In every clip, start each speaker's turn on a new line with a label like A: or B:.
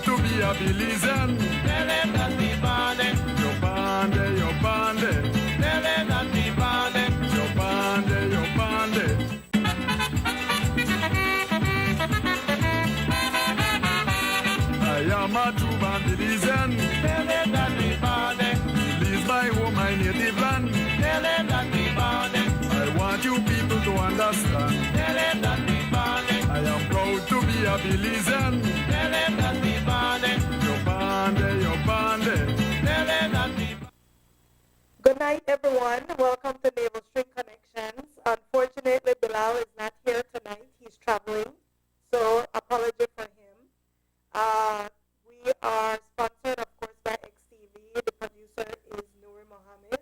A: to be a Belizean.
B: Tell them that we bande.
A: Yo bande, yo bande.
B: Tell them that we bande.
A: Yo bande, yo bande. I am a true Belizean.
B: Tell them that we bande.
A: Belize my home, my native land.
B: Tell them that we bande.
A: I want you people to understand.
B: Tell them that we bande.
A: I am proud to be a Belizean.
B: Tell them that we bande.
A: Yo bande, yo bande.
B: Tell them that we bande.
C: Good night, everyone. Welcome to Naval String Connections. Unfortunately, Bilal is not here tonight. He's traveling, so apology for him. We are sponsored, of course, by XTV. The producer is Noor Mohammed,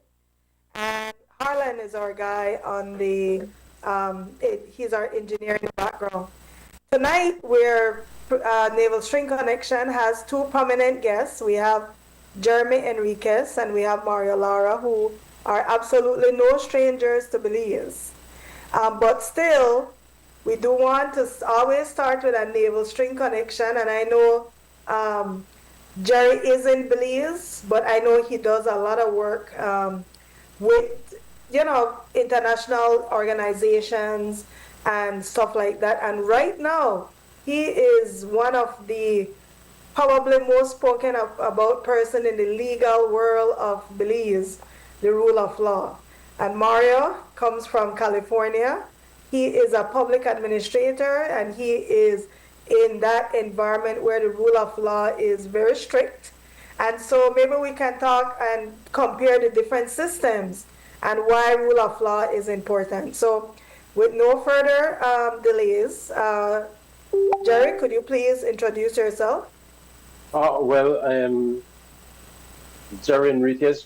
C: and Harlan is our guy on the. He's our engineer in the background. Tonight, Naval String Connection has two prominent guests. We have Jeremy Enriquez and we have Mario Lara, who are absolutely no strangers to Belize. But still, we do want to always start with a Naval String Connection, and I know Jerry is in Belize, but I know he does a lot of work with, international organizations and stuff like that. And right now, he is one of the probably most spoken about person in the legal world of Belize, the rule of law. And Mario comes from California. He is a public administrator, and he is in that environment where the rule of law is very strict. And so maybe we can talk and compare the different systems and why rule of law is important. So with no further delays, Jerry, could you please introduce yourself?
D: I am Jerry Enriquez,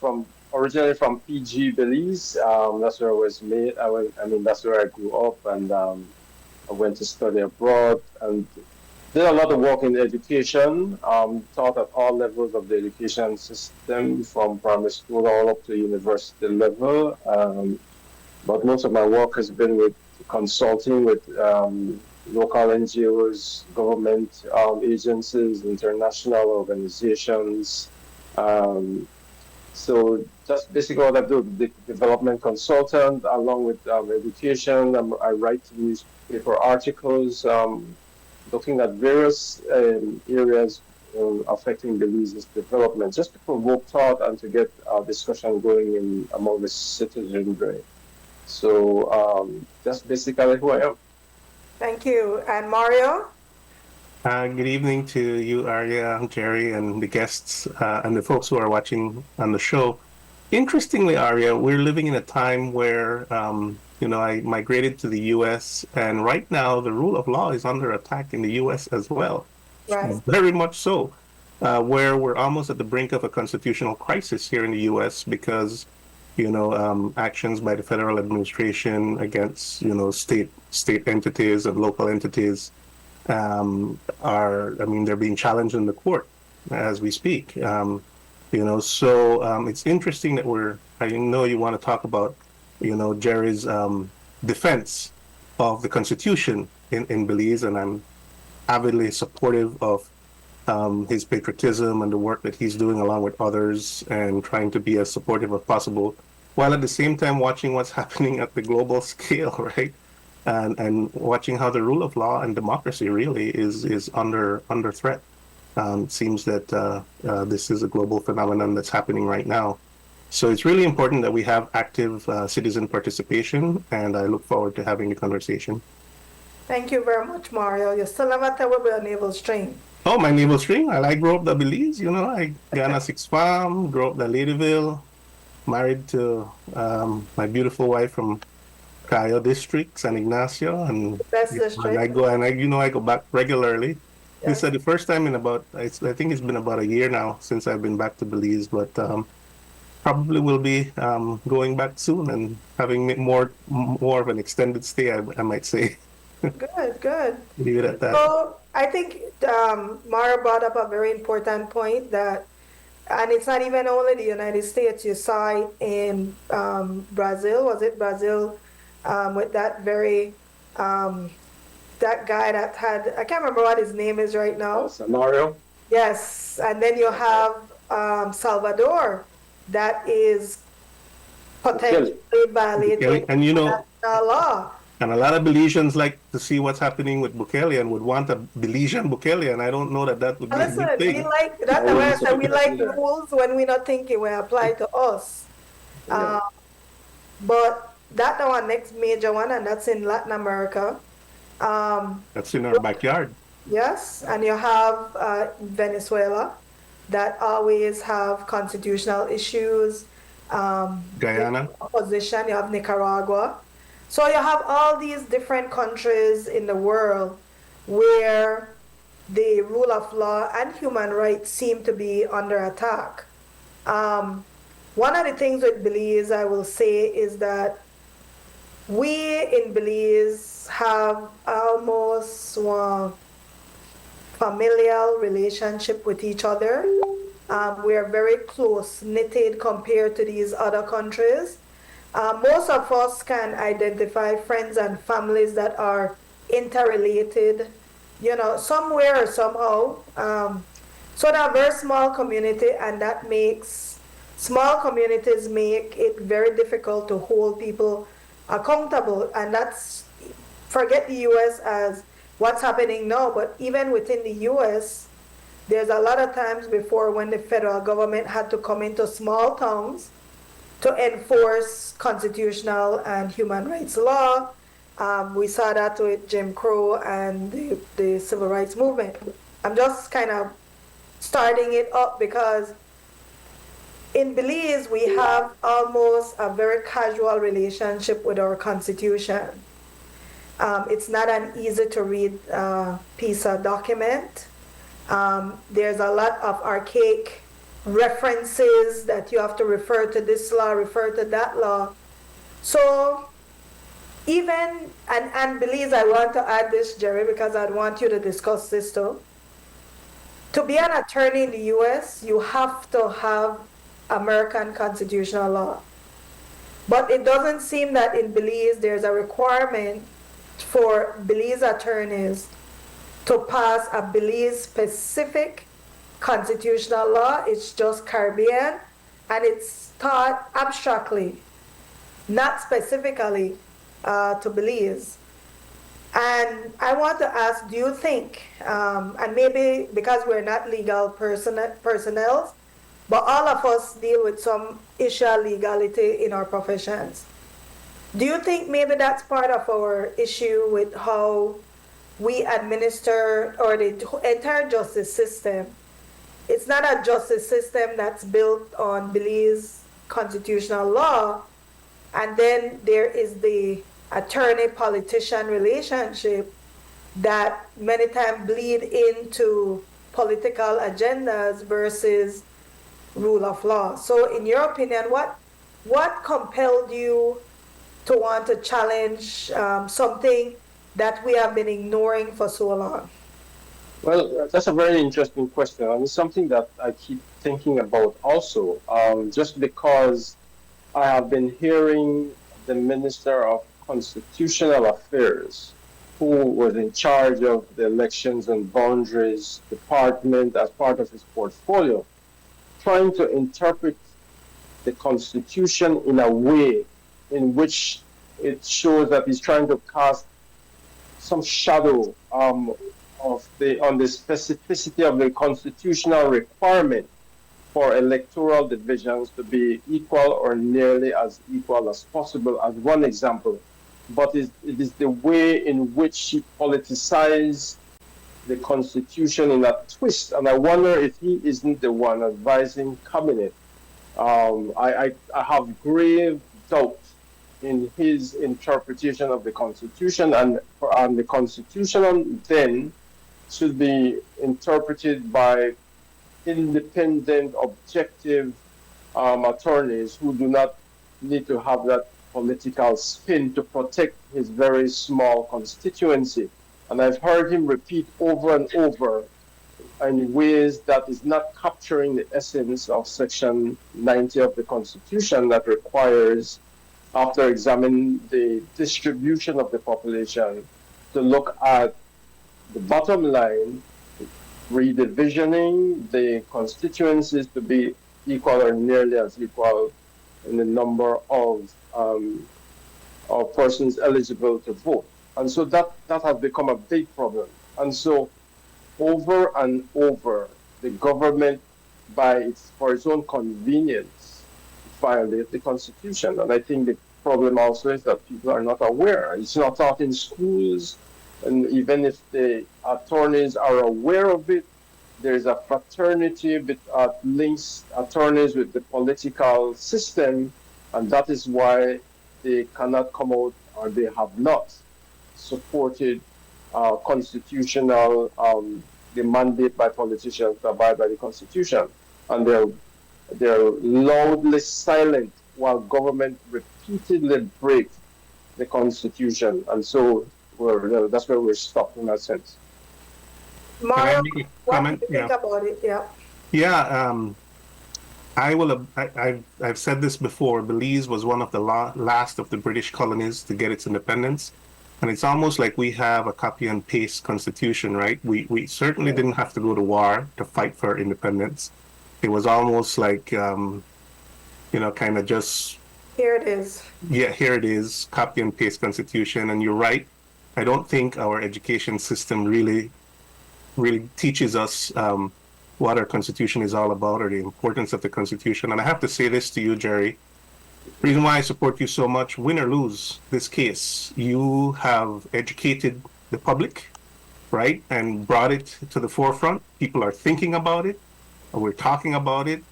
D: originally from PG, Belize. That's where I was made. That's where I grew up, and I went to study abroad and did a lot of work in education, taught at all levels of the education system, from primary school all up to university level. But most of my work has been with consulting with local NGOs, government agencies, international organizations. So just basically what I do, the development consultant, along with education. I write newspaper articles, looking at various areas affecting Belize's development, just to provoke thought and to get discussion going among the citizenry. So that's basically who I am.
C: Thank you. And Mario?
E: Good evening to you, ARIA, Jerry, and the guests, and the folks who are watching on the show. Interestingly, ARIA, we're living in a time where, I migrated to the U.S., and right now the rule of law is under attack in the U.S. as well.
C: Right.
E: Very much so, where we're almost at the brink of a constitutional crisis here in the U.S. because, actions by the federal administration against, state entities and local entities they're being challenged in the court as we speak. It's interesting that I know you want to talk about, Jerry's defense of the Constitution in Belize, and I'm avidly supportive of his patriotism and the work that he's doing along with others and trying to be as supportive as possible, while at the same time watching what's happening at the global scale, right? And watching how the rule of law and democracy really is under threat. It seems that this is a global phenomenon that's happening right now. So it's really important that we have active citizen participation, and I look forward to having the conversation.
C: Thank you very much, Mario. You still have a terrible naval string.
E: Oh, my naval string? I grew up in Belize, I Guyana 6 Farm, grew up in Ladyville, married to my beautiful wife from Cayo District, San Ignacio, and I go back regularly. Yes. This is the first time in I think it's been about a year now since I've been back to Belize, but probably will be going back soon and having more of an extended stay, I might say.
C: Good.
E: Leave it at that.
C: So I think Mara brought up a very important point that, and it's not even only the United States. You saw it in Brazil. Was it Brazil with that very that guy that had, I can't remember what his name is right now.
D: Mario.
C: Yes, and then you have Salvador that is potentially violating
E: And
C: international law.
E: and a lot of Belizeans like to see what's happening with Bukele and would want a Belizean Bukele, and I don't know that that would be a
C: Listen,
E: good
C: we
E: thing.
C: like that's the way I said we like rules when we're not thinking we apply to us.
D: Yeah.
C: But that the one next major one, and that's in Latin America.
E: That's in our backyard.
C: Yes, and you have Venezuela that always have constitutional issues.
E: Guyana.
C: Opposition. You have Nicaragua. So you have all these different countries in the world where the rule of law and human rights seem to be under attack. One of the things with Belize, I will say, is that we in Belize have almost one familial relationship with each other. We are very close knitted compared to these other countries. Most of us can identify friends and families that are interrelated, somewhere or somehow. So they're a very small community, and that makes small communities make it very difficult to hold people accountable. And that's, forget the US as what's happening now, but even within the US, there's a lot of times before when the federal government had to come into small towns to enforce constitutional and human rights law. We saw that with Jim Crow and the civil rights movement. I'm just kind of starting it up because in Belize, we have almost a very casual relationship with our constitution. It's not an easy to read piece of document. There's a lot of archaic references that you have to refer to this law, refer to that law. So even, and Belize, I want to add this, Jerry, because I'd want you to discuss this too. To be an attorney in the US, you have to have American constitutional law. But it doesn't seem that in Belize there's a requirement for Belize attorneys to pass a Belize specific constitutional law. It's just Caribbean, and it's taught abstractly, not specifically to Belize. And I want to ask, do you think, and maybe because we're not legal personnel, but all of us deal with some issue of legality in our professions. Do you think maybe that's part of our issue with how we administer, or the entire justice system? It's not a justice system that's built on Belize constitutional law, and then there is the attorney-politician relationship that many times bleed into political agendas versus rule of law. So in your opinion, what compelled you to want to challenge something that we have been ignoring for so long?
D: Well, that's a very interesting question, and it's something that I keep thinking about also, just because I have been hearing the Minister of Constitutional Affairs, who was in charge of the Elections and Boundaries Department as part of his portfolio, trying to interpret the Constitution in a way in which it shows that he's trying to cast some shadow on the specificity of the constitutional requirement for electoral divisions to be equal or nearly as equal as possible, as one example. But it is the way in which he politicized the Constitution in a twist, and I wonder if he isn't the one advising cabinet. I have grave doubt in his interpretation of the Constitution, and the Constitution then should be interpreted by independent, objective attorneys who do not need to have that political spin to protect his very small constituency. And I've heard him repeat over and over in ways that is not capturing the essence of Section 90 of the Constitution, that requires, after examining the distribution of the population, to look at the bottom line, redivisioning the constituencies to be equal or nearly as equal in the number of persons eligible to vote. And so that has become a big problem. And so over and over, the government, for its own convenience, violate the Constitution. And I think the problem also is that people are not aware. It's not taught in schools. And even if the attorneys are aware of it, there's a fraternity that links attorneys with the political system, and that is why they cannot come out, or they have not supported constitutional the mandate by politicians to abide by the Constitution, and they're loudly silent while government repeatedly breaks the Constitution, and so that's where we're stuck in that sense.
C: Mario,
E: make a
C: what
E: comment?
C: do you think about it? Yeah.
E: Yeah, I've said this before. Belize was one of the last of the British colonies to get its independence, and it's almost like we have a copy and paste constitution, right? We certainly didn't have to go to war to fight for independence. It was almost like kind of just
C: Here it is.
E: yeah, here it is, copy and paste constitution. And you're right. I don't think our education system really teaches us what our Constitution is all about, or the importance of the Constitution. And I have to say this to you, Jerry. Reason why I support you so much, win or lose this case, you have educated the public, right, and brought it to the forefront. People are thinking about it. We're talking about it.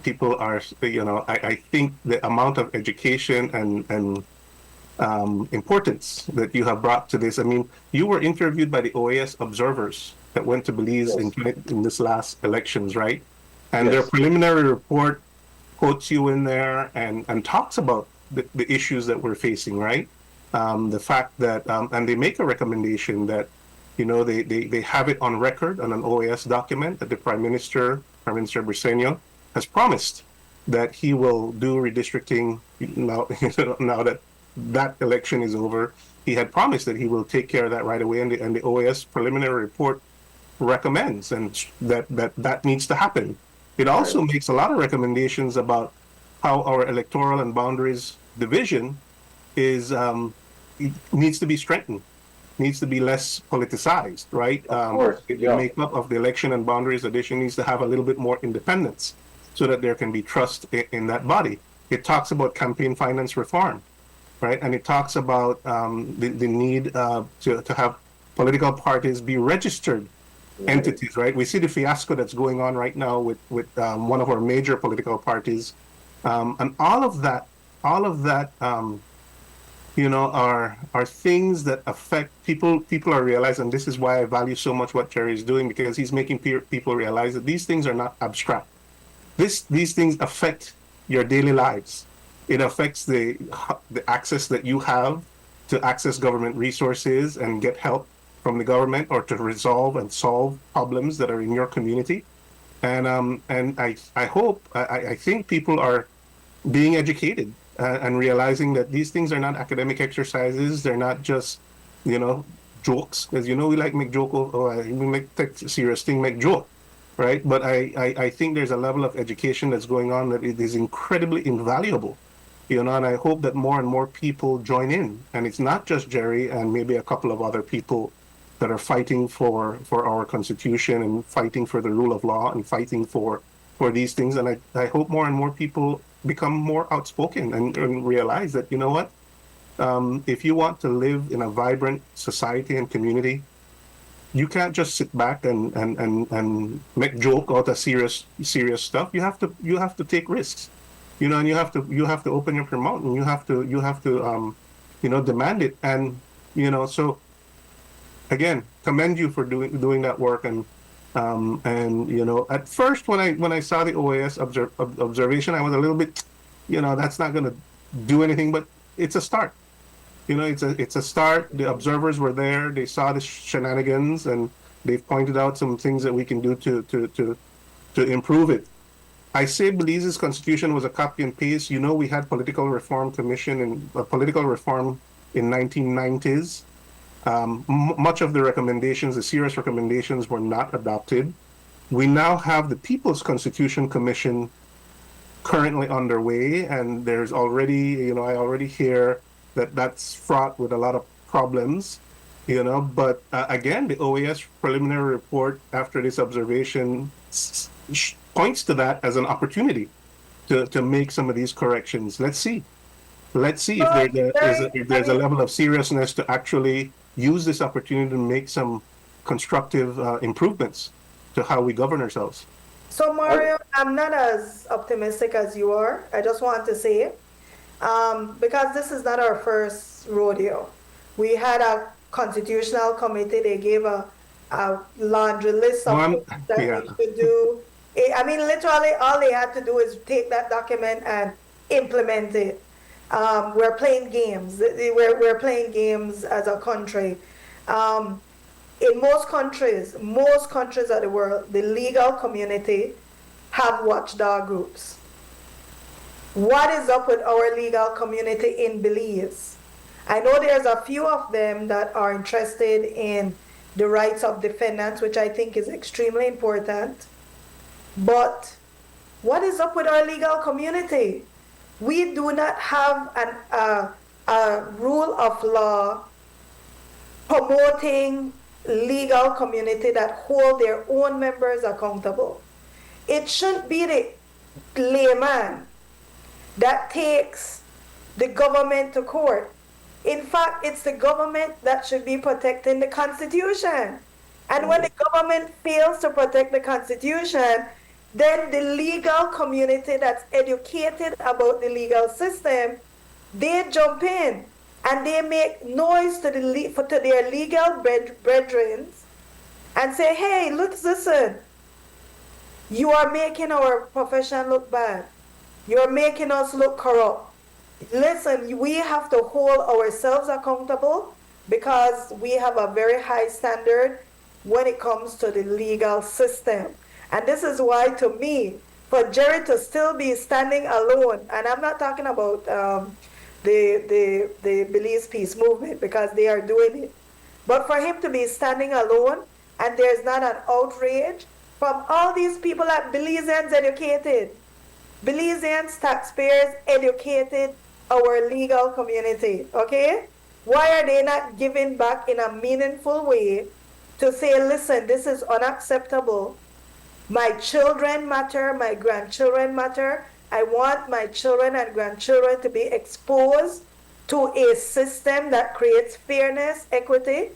E: People are, I think the amount of education and importance that you have brought to this. I mean, you were interviewed by the OAS observers that went to Belize in this last elections, right? And their preliminary report quotes you in there and talks about the issues that we're facing, right? The fact that, and they make a recommendation that, they have it on record on an OAS document that the Prime Minister Briceño, has promised that he will do redistricting now, now that election is over. He had promised that he will take care of that right away, and the OAS preliminary report recommends and that needs to happen. It also makes a lot of recommendations about how our electoral and boundaries division needs to be strengthened, needs to be less politicized, right? The makeup of the election and boundaries edition needs to have a little bit more independence so that there can be trust in that body. It talks about campaign finance reform, right? And it talks about the need to have political parties be registered entities, right? We see the fiasco that's going on right now with one of our major political parties, and all of that, are things that affect people. People are realizing, this is why I value so much what Jerry is doing, because he's making people realize that these things are not abstract. These things affect your daily lives. It affects the access that you have to access government resources and get help from the government, or to resolve and solve problems that are in your community. And I think people are being educated and realizing that these things are not academic exercises. They're not just, jokes. As you know, we like make joke, we make take serious thing, make joke, right? But I think there's a level of education that's going on that it is incredibly invaluable. And I hope that more and more people join in. And it's not just Jerry and maybe a couple of other people that are fighting for our Constitution and fighting for the rule of law and fighting for these things. And I hope more and more people become more outspoken and realize that, if you want to live in a vibrant society and community, you can't just sit back and make joke out of serious stuff. You have to take risks, and you have to open up your mouth, and you have to demand it. And so again, commend you for doing that work. And at first when I saw the OAS observation, I was a little bit, that's not going to do anything, but it's a start. It's a start. The observers were there. They saw the shenanigans, and they've pointed out some things that we can do to improve it. I say Belize's constitution was a copy and paste. We had political reform commission and political reform in 1990s. Much of the recommendations, the serious recommendations, were not adopted. we now have the People's Constitution Commission currently underway, and there's already, I already hear that that's fraught with a lot of problems, but again, the OAS preliminary report after this observation points to that as an opportunity to make some of these corrections. Let's see if there's a level of seriousness to actually use this opportunity to make some constructive improvements to how we govern ourselves.
C: So Mario, I'm not as optimistic as you are. I just want to say, because this is not our first rodeo. We had a constitutional committee. They gave a laundry list of things that we could do. I mean, literally, all they had to do is take that document and implement it. We're playing games. We're playing games as a country. In most countries of the world, the legal community have watchdog groups. What is up with our legal community in Belize? I know there's a few of them that are interested in the rights of defendants, which I think is extremely important. But what is up with our legal community? We do not have a rule of law promoting legal community that hold their own members accountable. It shouldn't be the layman that takes the government to court. In fact, it's the government that should be protecting the Constitution. And when the government fails to protect the Constitution, then the legal community that's educated about the legal system, they jump in and they make noise to their legal brethren and say, hey, listen, you are making our profession look bad. You're making us look corrupt. Listen, we have to hold ourselves accountable because we have a very high standard when it comes to the legal system. And this is why, to me, for Jerry to still be standing alone, and I'm not talking about the Belize Peace Movement because they are doing it, but for him to be standing alone and there's not an outrage from all these people that Belizeans educated. Belizeans, taxpayers educated our legal community, okay? Why are they not giving back in a meaningful way to say, listen, this is unacceptable. My children matter, my grandchildren matter. I want my children and grandchildren to be exposed to a system that creates fairness, equity.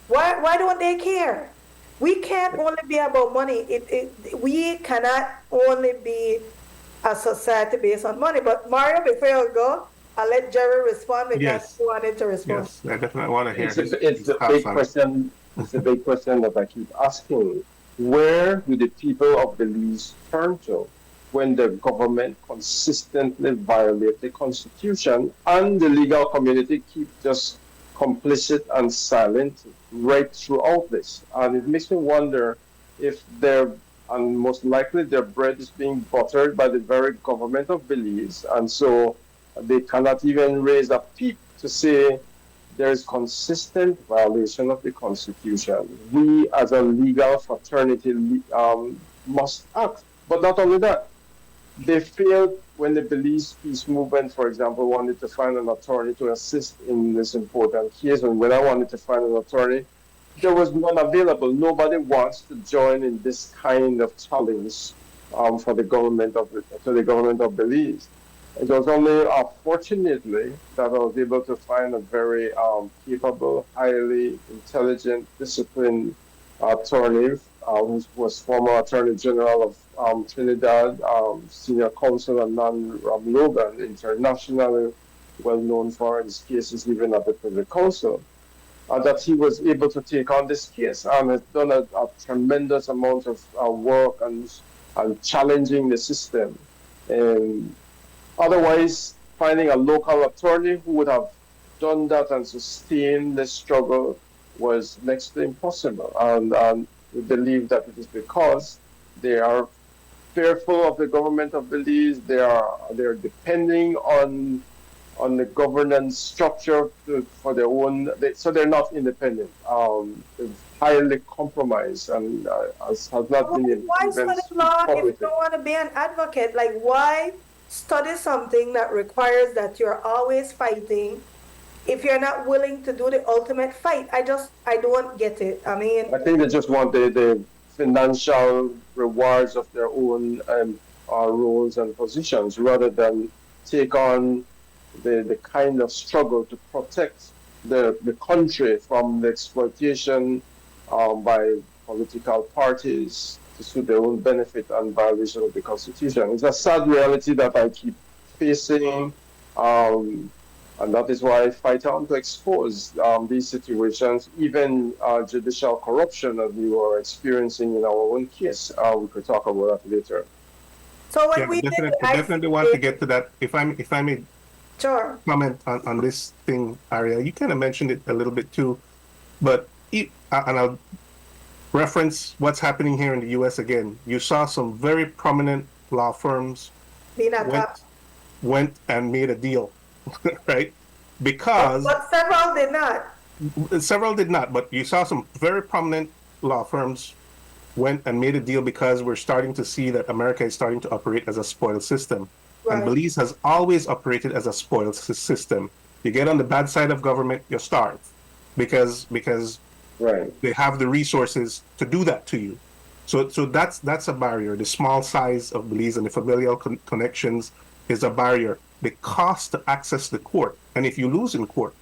C: Why don't they care? We can't only be about money. We cannot only be a society based on money. But Mario, before you go, I'll let Jerry respond because he wanted to respond.
E: Yes, I definitely want to hear.
D: It's a big question. It's a big question that I keep asking. Where do the people of Belize turn to when the government consistently violates the Constitution and the legal community keep just complicit and silent right throughout this? And it makes me wonder if and most likely their bread is being buttered by the very government of Belize, and so they cannot even raise a peep to say there is consistent violation of the Constitution. We, as a legal fraternity, must act. But not only that, they failed when the Belize Peace Movement, for example, wanted to find an attorney to assist in this important case. And when I wanted to find an attorney, there was none available. Nobody wants to join in this kind of challenge for the government of Belize. It was only fortunately that I was able to find a very capable, highly intelligent, disciplined attorney who was former Attorney General of Trinidad, Senior Counsel Anand Logan, internationally well known for his cases even at the Privy Council, that he was able to take on this case and has done a tremendous amount of work and challenging the system. Otherwise, finding a local attorney who would have done that and sustained the struggle was next to impossible. And we believe that it is because they are fearful of the government of Belize. They're depending on on the governance structure for their own, so they're not independent. They're highly compromised and has not been
C: Why
D: even
C: study law if you
D: publicly.
C: don't want to be an advocate? Like, why study something that requires that you're always fighting if you're not willing to do the ultimate fight? I don't get it. I mean,
D: I think they just want the financial rewards of their own roles and positions rather than take on the kind of struggle to protect the country from the exploitation by political parties to suit their own benefit and violation of the Constitution. It's a sad reality that I keep facing, and that is why I fight on to expose these situations, even judicial corruption that we are experiencing in our own case. We could talk about that later.
C: so when
E: Yeah,
C: we did the
E: definitely want to get to that. If I may
C: sure.
E: comment on this thing, Aria, you kind of mentioned it a little bit too, but and I'll reference what's happening here in the U.S. again. You saw some very prominent law firms
C: Being attacked.
E: went and made a deal, right? Because
C: But several did not.
E: several did not, but you saw some very prominent law firms went and made a deal because we're starting to see that America is starting to operate as a spoil system. And
C: Right.
E: Belize has always operated as a spoil system. You get on the bad side of government, you're starved because
D: Right.
E: they have the resources to do that to you. So that's a barrier. The small size of Belize and the familial connections is a barrier. The cost to access the court, and if you lose in court,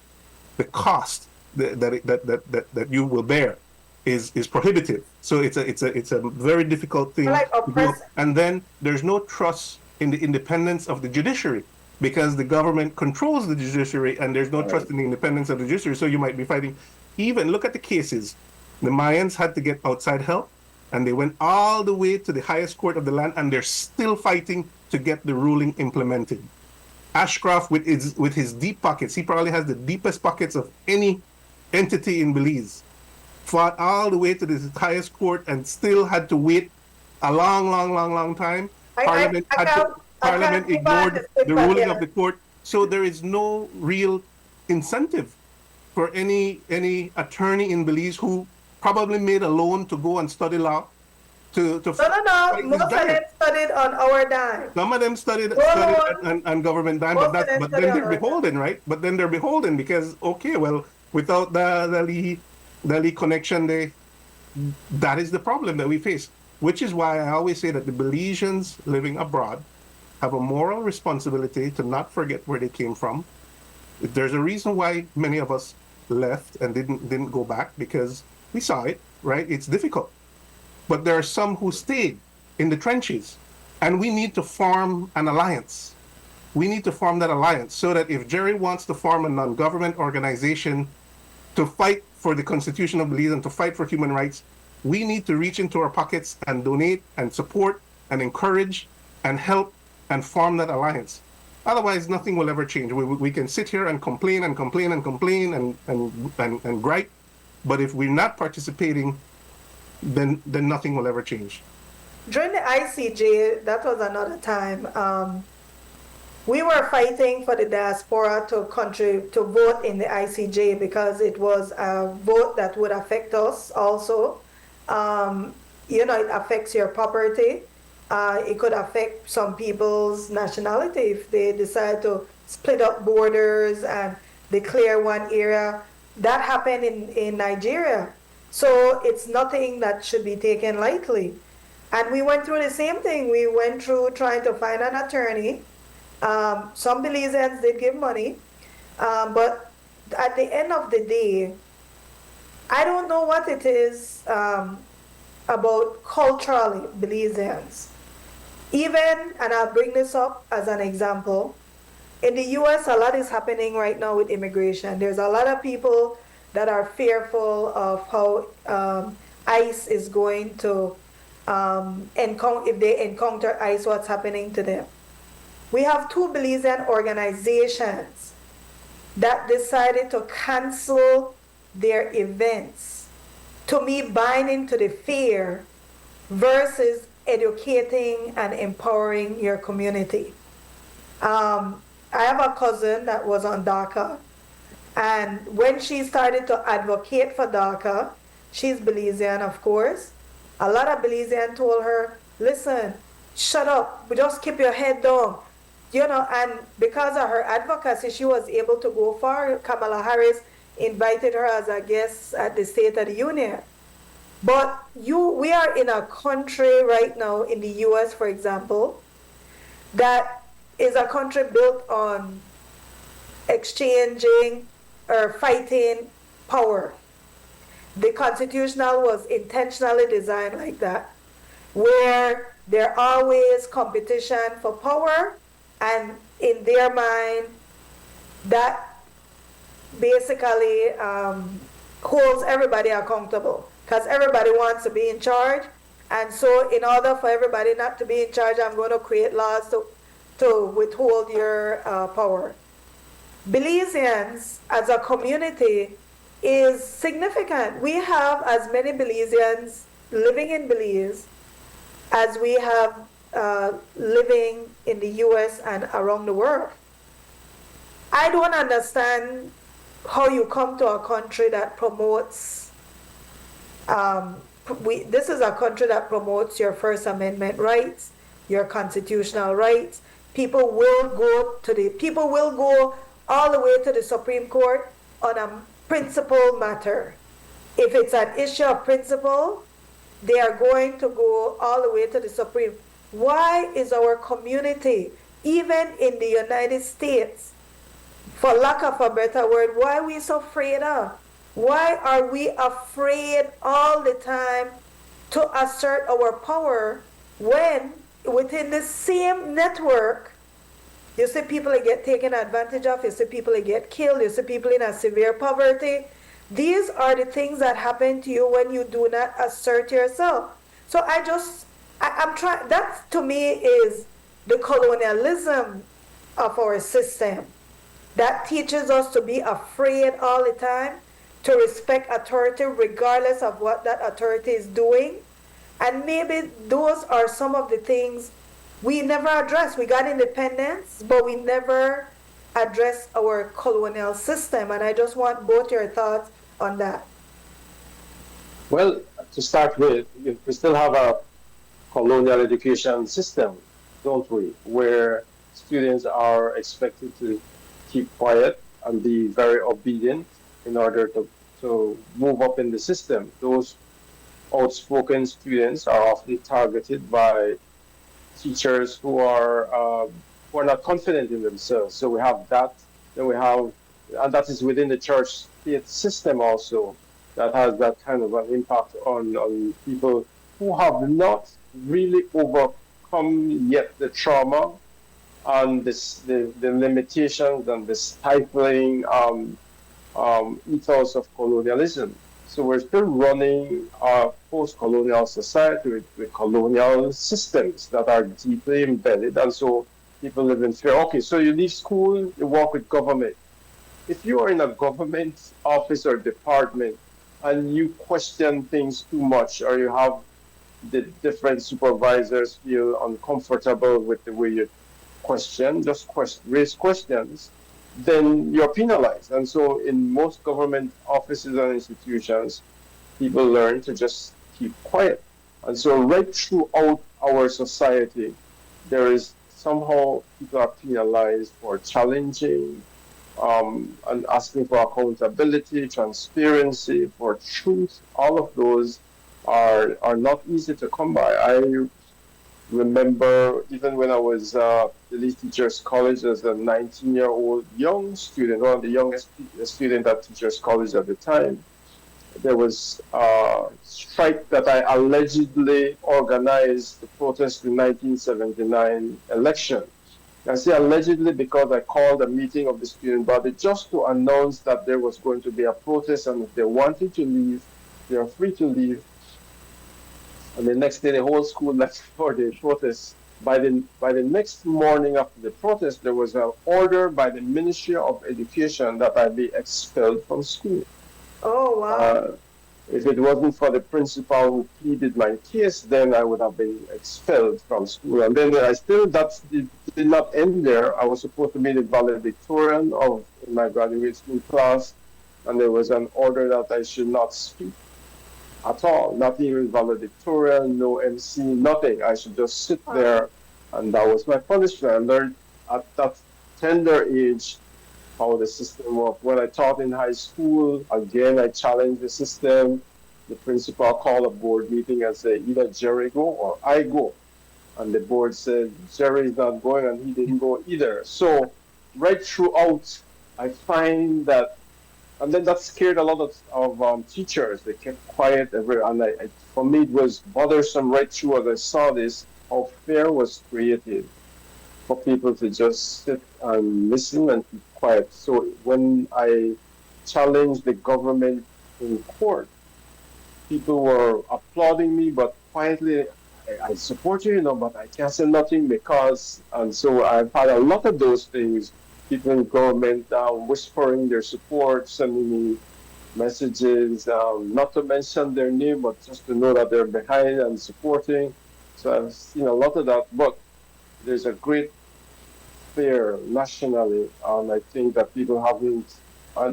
E: the cost that you will bear is prohibitive. So it's a very difficult thing
C: Like
E: to do.
C: oppressive.
E: And then there's no trust in the independence of the judiciary because the government controls the judiciary and there's no trust in the independence of the judiciary. So you might be fighting. Even look at the cases. The Mayans had to get outside help and they went all the way to the highest court of the land and they're still fighting to get the ruling implemented. Ashcroft with his deep pockets, he probably has the deepest pockets of any entity in Belize, fought all the way to the highest court and still had to wait a long time. Parliament ignored the ruling of the court. So there is no real incentive for any attorney in Belize who probably made a loan to go and study law to
C: No.
E: fight
C: Most
E: this
C: of
E: giant.
C: them studied on our dime.
E: Some of them studied
C: no.
E: on government dime,
C: Most
E: but
C: of them
E: then
C: studied
E: they're
C: on our
E: beholden, right? But then they're beholden because okay, well, without the Lee connection, that is the problem that we face. Which is why I always say that the Belizeans living abroad have a moral responsibility to not forget where they came from. There's a reason why many of us left and didn't go back because we saw it, right? It's difficult. But there are some who stayed in the trenches, and we need to form an alliance. We need to form that alliance so that if Jerry wants to form a non-government organization to fight for the Constitution of Belize and to fight for human rights, we need to reach into our pockets and donate and support and encourage and help and form that alliance. Otherwise, nothing will ever change. We can sit here and complain and gripe, but if we're not participating, then nothing will ever change.
C: During the ICJ, that was another time. We were fighting for the diaspora to vote in the ICJ because it was a vote that would affect us also. It affects your property. It could affect some people's nationality if they decide to split up borders and declare one area. That happened in Nigeria. So it's nothing that should be taken lightly. And we went through the same thing. We went through trying to find an attorney. Some Belizeans did give money. But at the end of the day, I don't know what it is about culturally Belizeans. Even, and I'll bring this up as an example, in the US, a lot is happening right now with immigration. There's a lot of people that are fearful of how ICE is going to, if they encounter ICE, what's happening to them. We have two Belizean organizations that decided to cancel their events. To me, buying into the fear versus educating and empowering your community. I have a cousin that was on DACA, and when she started to advocate for DACA, she's Belizean, of course. A lot of Belizean told her, listen, shut up, just keep your head down. And because of her advocacy, she was able to go far. Kamala Harris invited her as a guest at the State of the Union. But we are in a country right now, in the US, for example, that is a country built on exchanging or fighting power. The constitutional was intentionally designed like that, where there always competition for power, and in their mind, that basically holds everybody accountable, because everybody wants to be in charge. And so in order for everybody not to be in charge, I'm going to create laws to withhold your power. Belizeans as a community is significant. We have as many Belizeans living in Belize as we have living in the US and around the world. I don't understand how you come to a country that promotes, this is a country that promotes your First Amendment rights, your constitutional rights. People will go all the way to the Supreme Court on a principle matter. If it's an issue of principle, they are going to go all the way to the Supreme. Why is our community, even in the United States, for lack of a better word, why are we so afraid of? Why are we afraid all the time to assert our power when within the same network, you see people that get taken advantage of, you see people that get killed, you see people in a severe poverty. These are the things that happen to you when you do not assert yourself. So I'm trying, that to me is the colonialism of our system that teaches us to be afraid all the time, to respect authority regardless of what that authority is doing. And maybe those are some of the things we never address. We got independence, but we never address our colonial system. And I just want both your thoughts on that.
D: Well, to start with, we still have a colonial education system, don't we? Where students are expected to keep quiet and be very obedient in order to move up in the system. Those outspoken students are often targeted by teachers who are not confident in themselves. So we have that. Then we have, and that is within the church-state system also, that has that kind of an impact on people who have not really overcome yet the trauma and the limitations and the stifling ethos of colonialism. So we're still running a post-colonial society with colonial systems that are deeply embedded, and so people live in fear. Okay, so you leave school, you work with government. If you are in a government office or department and you question things too much, or you have the different supervisors feel uncomfortable with the way you raise questions, then you're penalized. And so in most government offices and institutions, people learn to just keep quiet. And so right throughout our society, there is somehow people are penalized for challenging and asking for accountability, transparency, for truth. All of those are not easy to come by. I remember even when I was at the Lead Teachers College as a 19-year-old young student, one of the youngest student at Teachers College at the time, there was a strike that I allegedly organized to protest the 1979 election. I say allegedly because I called a meeting of the student body just to announce that there was going to be a protest, and if they wanted to leave, they are free to leave. And the next day, the whole school left for the protest. By the next morning after the protest, there was an order by the Ministry of Education that I be expelled from school.
C: Oh, wow.
D: If it wasn't for the principal who pleaded my case, then I would have been expelled from school. And then that's the did not end there. I was supposed to be the valedictorian of my graduate school class, and there was an order that I should not speak at all, not even valedictorian, no MC, nothing. I should just sit there, and that was my punishment. I learned at that tender age how the system worked. When I taught in high school, again, I challenged the system. The principal called a board meeting and said, either Jerry go or I go. And the board said, Jerry's not going, and he didn't go either. So right throughout, I find that, and then that scared a lot of teachers. They kept quiet, and for me, it was bothersome right through as I saw this, how fear was created for people to just sit and listen and keep quiet. So when I challenged the government in court, people were applauding me, but quietly, I support you, but I can't say nothing because, and so I've had a lot of those things. People in government whispering their support, sending me messages, not to mention their name, but just to know that they're behind and supporting. So I've seen a lot of that, but there's a great fear nationally, and I think that people haven't,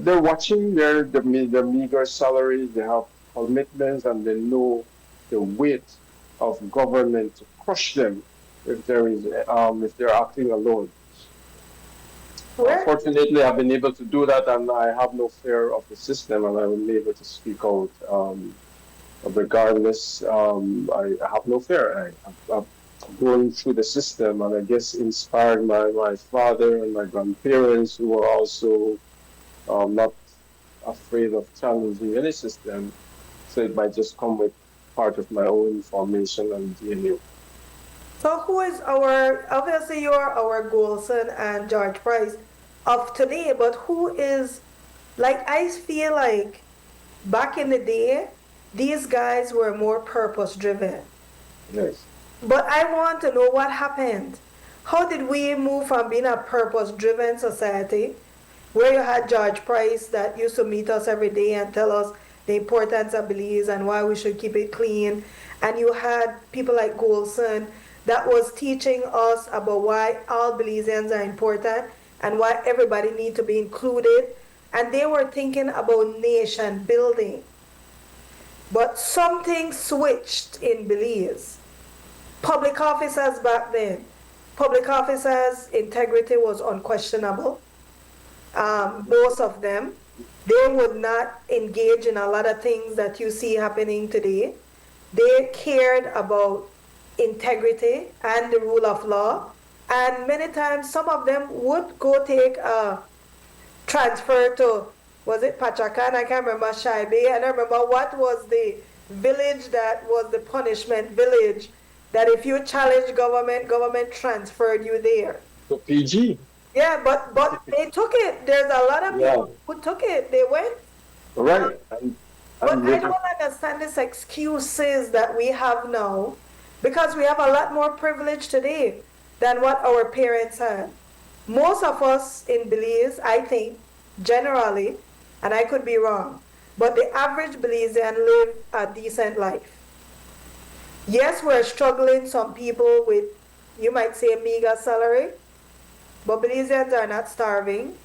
D: they're watching their meager salaries, they have commitments, and they know the weight of government to crush them if they're acting alone. Fortunately, I've been able to do that, and I have no fear of the system, and I will be able to speak out regardless. I have no fear. I'm going through the system, and I guess inspired my father and my grandparents, who were also not afraid of challenging any system. So it might just come with part of my own formation and DNA.
C: So who is obviously you're our Golson and George Price of today, but who is, I feel like back in the day, these guys were more purpose driven.
D: Yes.
C: But I want to know what happened. How did we move from being a purpose driven society, where you had George Price that used to meet us every day and tell us the importance of Belize and why we should keep it clean, and you had people like Golson that was teaching us about why all Belizeans are important and why everybody needs to be included, and they were thinking about nation building. But something switched in Belize. Public officers back then, public officers' integrity was unquestionable. Most of them, they would not engage in a lot of things that you see happening today. They cared about integrity and the rule of law. And many times, some of them would go take a transfer to, was it Pachacan? I can't remember, Shaibe. I don't remember what was the village that was the punishment village, that if you challenged government transferred you there.
D: So PG.
C: Yeah, but they took it. There's a lot of people who took it. They went.
D: Right.
C: But I don't understand these excuses that we have now, because we have a lot more privilege today than what our parents had. Most of us in Belize, I think, generally, and I could be wrong, but the average Belizean live a decent life. Yes, we're struggling, some people with, you might say, a meager salary, but Belizeans are not starving.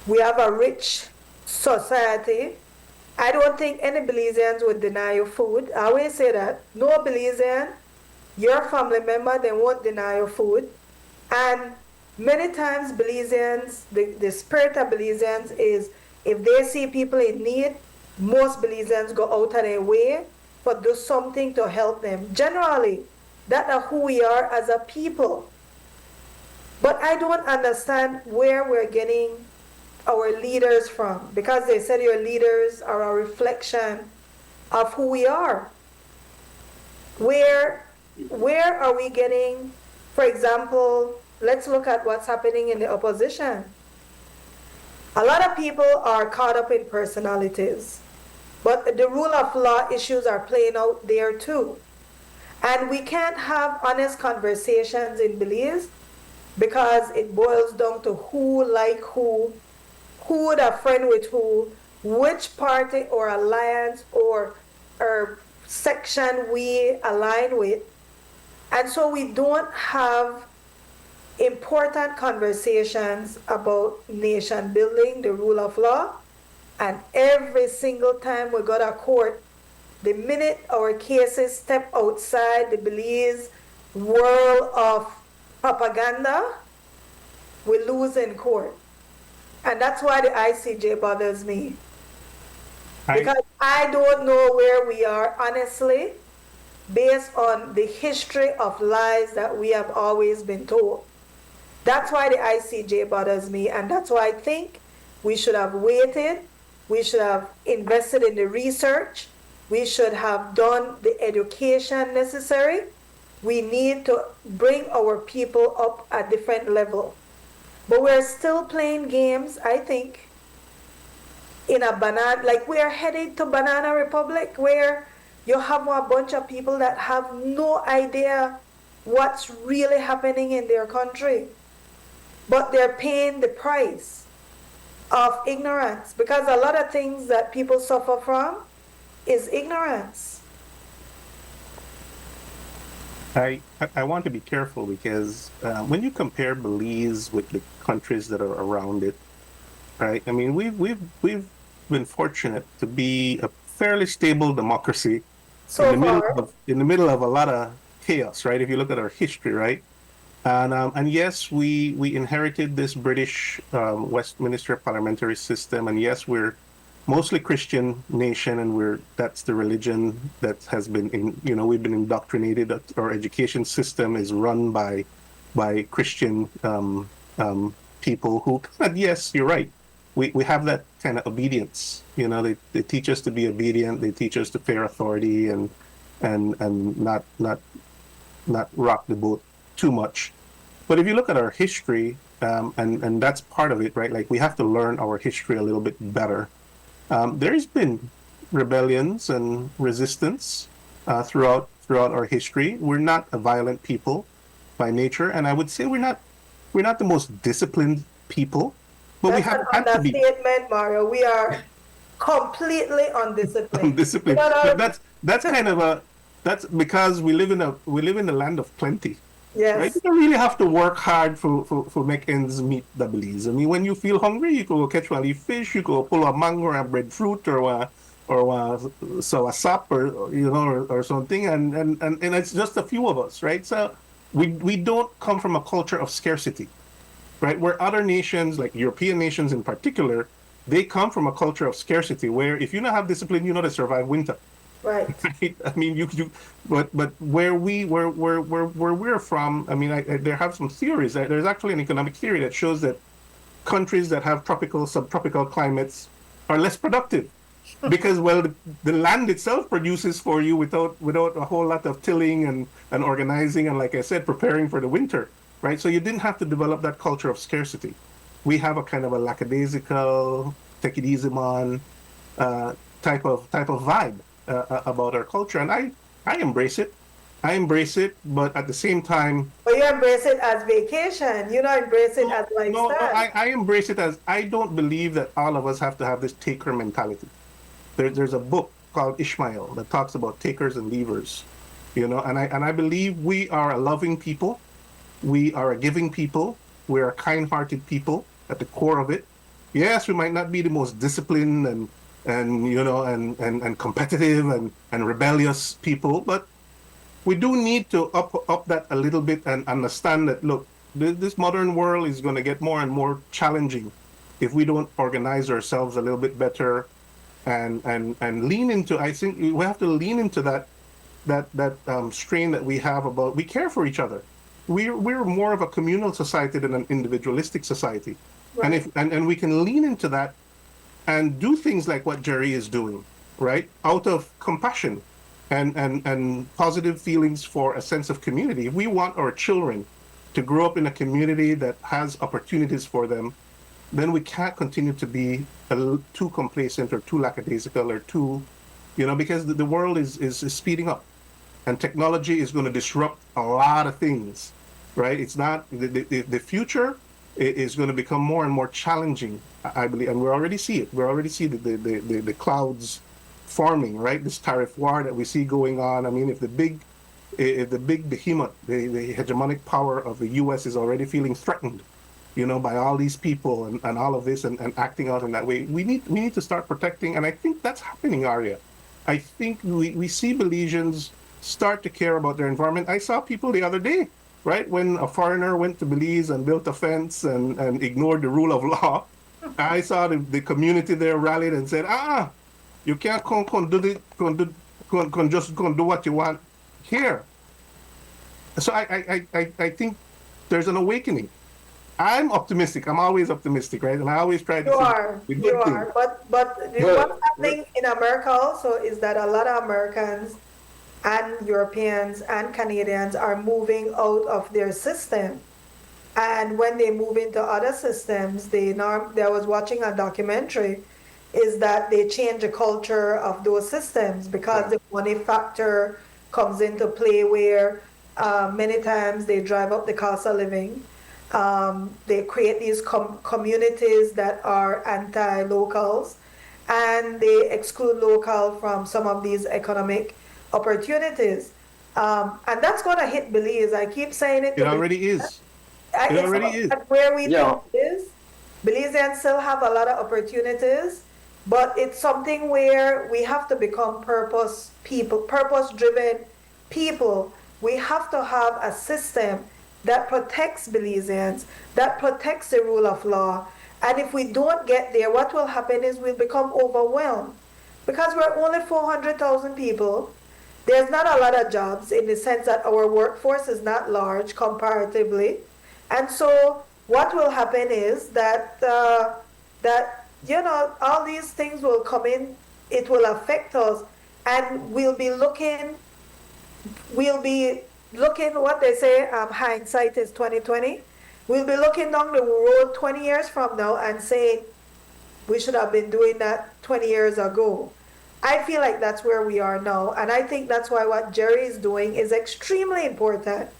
C: We have a rich society. I don't think any Belizeans would deny you food. I always say that. No Belizean, your family member, they won't deny you food. And many times Belizeans, the spirit of Belizeans is, if they see people in need, most Belizeans go out of their way but do something to help them. Generally, that's who we are as a people. But I don't understand where we're getting our leaders from, because they said your leaders are a reflection of who we are. Where are we getting, for example, let's look at what's happening in the opposition. A lot of people are caught up in personalities, but the rule of law issues are playing out there too. And we can't have honest conversations in Belize because it boils down to who like who would a friend with who, which party or alliance or section we align with. And so we don't have important conversations about nation building, the rule of law, and every single time we go to court, the minute our cases step outside the Belize world of propaganda, we lose in court. And that's why the ICJ bothers me. Because I don't know where we are, honestly, based on the history of lies that we have always been told. That's why the ICJ bothers me, and that's why I think we should have waited, we should have invested in the research, we should have done the education necessary. We need to bring our people up a different level. But we're still playing games, I think, in a banana, like we are headed to Banana Republic, where you have a bunch of people that have no idea what's really happening in their country. But they're paying the price of ignorance, because a lot of things that people suffer from is ignorance.
E: I want to be careful because when you compare Belize with the countries that are around it, right? I mean, we've been fortunate to be a fairly stable democracy
C: So
E: in
C: far,
E: the middle of a lot of chaos, right? If you look at our history, right? And yes, we inherited this British Westminster parliamentary system, and yes, we're mostly Christian nation, and that's the religion that has been we've been indoctrinated. Our education system is run by Christian people who, yes, you're right. We have that kind of obedience. They teach us to be obedient. They teach us to fear authority and not rock the boat too much. But if you look at our history, and that's part of it, right? Like, we have to learn our history a little bit better. There's been rebellions and resistance throughout our history. We're not a violent people by nature, and I would say we're not the most disciplined people. But
C: that's
E: we have
C: an
E: had to be
C: understatement, Mario. We are completely undisciplined.
E: undisciplined. But that's kind of that's because we live in the land of plenty.
C: Yes.
E: Right? You don't really have to work hard for make ends meet, the Belize. I mean, when you feel hungry, you go catch one fish, you go pull a mango or a breadfruit or a sap or something, and it's just a few of us, right? So we don't come from a culture of scarcity, right? Where other nations, like European nations in particular, they come from a culture of scarcity, where if you don't have discipline, you know to survive winter.
C: Right.
E: I mean, but where we're from, I mean, there have some theories. There's actually an economic theory that shows that countries that have tropical, subtropical climates are less productive because, well, the land itself produces for you without a whole lot of tilling and organizing and, like I said, preparing for the winter, right? So you didn't have to develop that culture of scarcity. We have a kind of a lackadaisical, take it easy man type of vibe about our culture, and I embrace it. But at the same time,
C: But you embrace it as vacation. You don't embrace it as lifestyle.
E: no, I embrace it as, I don't believe that all of us have to have this taker mentality. There's a book called Ishmael that talks about takers and leavers, and I believe we are a loving people, we are a giving people, we are a kind-hearted people at the core of it. Yes, we might not be the most disciplined and competitive and rebellious people, but we do need to up that a little bit and understand that, look, this modern world is going to get more and more challenging if we don't organize ourselves a little bit better and lean into, I think we have to lean into that strain that we have about, we care for each other. We're more of a communal society than an individualistic society.
C: Right.
E: And we can lean into that and do things like what Jerry is doing, right? Out of compassion and positive feelings for a sense of community. If we want our children to grow up in a community that has opportunities for them, then we can't continue to be too complacent or too lackadaisical or too, because the world is speeding up, and technology is going to disrupt a lot of things, right? It's not, the future is going to become more and more challenging, I believe, and we already see it. We already see the clouds forming, right? This tariff war that we see going on. I mean, if the big behemoth, the hegemonic power of the U.S. is already feeling threatened, by all these people and all of this and acting out in that way. We need to start protecting, and I think that's happening, Aria. I think we see Belizeans start to care about their environment. I saw people the other day, right, when a foreigner went to Belize and built a fence and ignored the rule of law. I saw the community there rallied and said, you can't just do what you want here. So I think there's an awakening. I'm optimistic. I'm always optimistic, right? And I always try to.
C: You are. But what's happening in America also is that a lot of Americans and Europeans and Canadians are moving out of their system. And when they move into other systems, I was watching a documentary, is that they change the culture of those systems because the money factor comes into play where many times they drive up the cost of living. They create these communities that are anti-locals, and they exclude local from some of these economic opportunities. And that's going to hit Belize. I keep saying it.
E: It already is. It already is.
C: Where we think is, Belizeans still have a lot of opportunities, but it's something where we have to become purpose-driven people. We have to have a system that protects Belizeans, that protects the rule of law. And if we don't get there, what will happen is we'll become overwhelmed. Because we're only 400,000 people, there's not a lot of jobs in the sense that our workforce is not large comparatively. And so what will happen is that, all these things will come in, it will affect us, and we'll be looking, what they say, hindsight is 2020. We'll be looking down the road 20 years from now and saying, we should have been doing that 20 years ago. I feel like that's where we are now. And I think that's why what Jerry is doing is extremely important,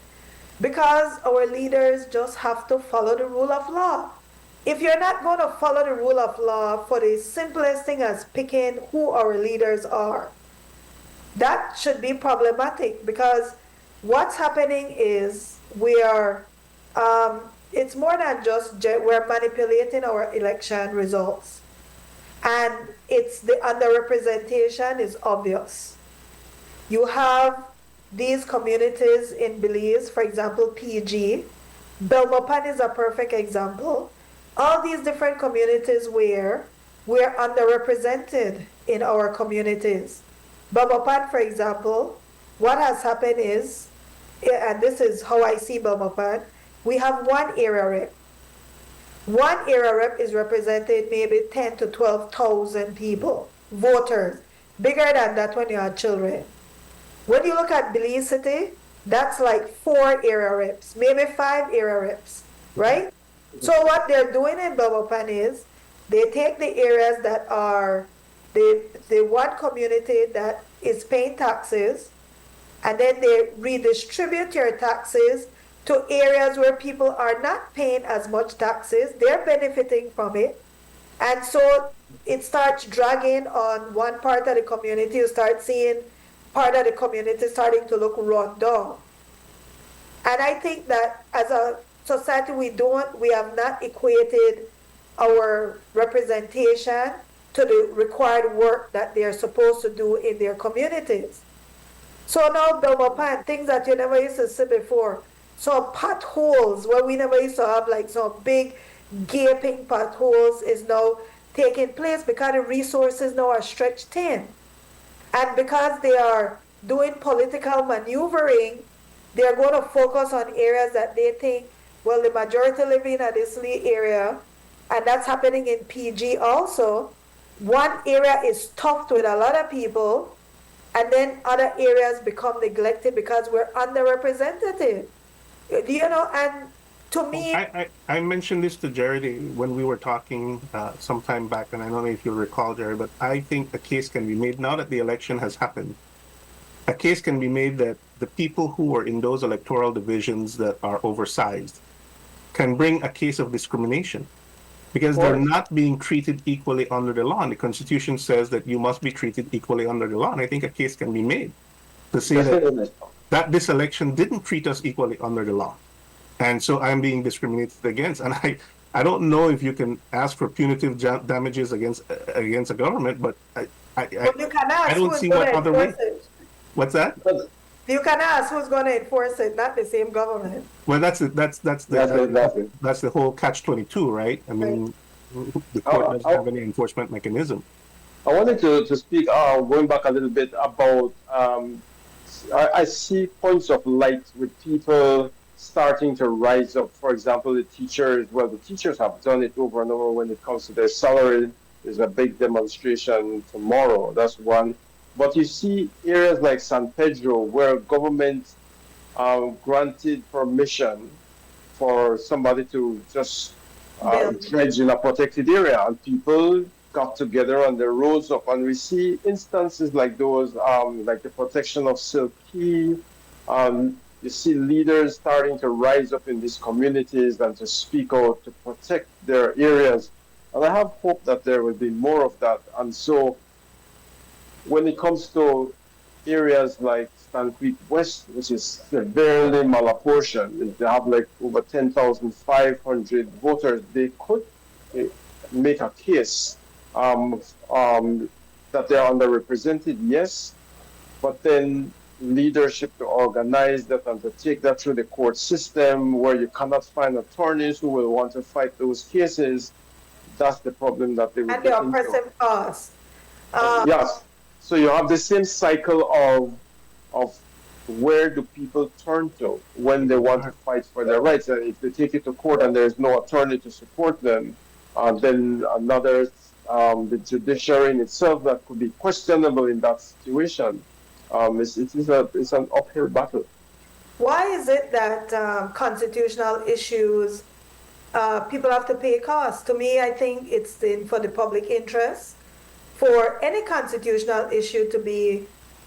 C: because our leaders just have to follow the rule of law. If you're not going to follow the rule of law for the simplest thing as picking who our leaders are, that should be problematic, because what's happening is it's more than just we're manipulating our election results. And it's the underrepresentation is obvious. You have these communities in Belize, for example, PG. Belmopan is a perfect example. All these different communities where we're underrepresented in our communities. Belmopan, for example, what has happened is, and this is how I see Belmopan, we have one area rep. One area rep is represented maybe 10 to 12,000 people, voters, bigger than that when you have children. When you look at Belize City, that's like 4 area reps, maybe 5 area reps, right? So what they're doing in Belmopan is they take the areas that are the one community that is paying taxes, and then they redistribute your taxes to areas where people are not paying as much taxes. They're benefiting from it. And so it starts dragging on one part of the community. You start seeing part of the community starting to look run down. And I think that as a society, we have not equated our representation to the required work that they're supposed to do in their communities. So now Belmopan, things that you never used to see before. So potholes, where we never used to have like some big gaping potholes, is now taking place because the resources now are stretched thin. And because they are doing political maneuvering, they're going to focus on areas that they think, well, the majority live in this area, and that's happening in PG also. One area is stuffed with a lot of people, and then other areas become neglected because we're underrepresented. And to me...
E: I mentioned this to Jerry when we were talking some time back, and I don't know if you'll recall, Jerry, but I think a case can be made, now that the election has happened, a case can be made that the people who are in those electoral divisions that are oversized can bring a case of discrimination, because they're not being treated equally under the law. And the Constitution says that you must be treated equally under the law. And I think a case can be made to say that that this election didn't treat us equally under the law. And so I'm being discriminated against. And I don't know if you can ask for punitive damages against a government, but
C: But you can ask
E: I don't
C: who's
E: see
C: going
E: what
C: to
E: other way.
C: enforce it.
E: What's that?
D: But
C: You can ask who's going to enforce it, not the same government.
E: Well, that's the whole catch-22, right? I mean, the court doesn't have any enforcement mechanism.
D: I wanted to speak, going back a little bit about, I see points of light with people starting to rise up. For example, the teachers have done it over and over when it comes to their salary. There's a big demonstration tomorrow. That's one. But you see areas like San Pedro where government granted permission for somebody to just dredge in a protected area, and people got together and they rose up. And we see instances like those, like the protection of Silk Key. You see leaders starting to rise up in these communities and to speak out to protect their areas. And I have hope that there will be more of that. And so when it comes to areas like Stan Creek West, which is severely malapportioned, they have like over 10,500 voters, they could make a case that they're underrepresented, yes, but then leadership to organize that and to take that through the court system where you cannot find attorneys who will want to fight those cases, that's the problem that they will
C: And
D: get
C: the
D: into.
C: oppressive cause.
D: Yes. So you have the same cycle of where do people turn to when they want to fight for their rights. And if they take it to court and there's no attorney to support them, then another, the judiciary in itself, that could be questionable in that situation. It's an uphill battle.
C: Why is it that constitutional issues, people have to pay costs? To me, I think it's for the public interest, for any constitutional issue to be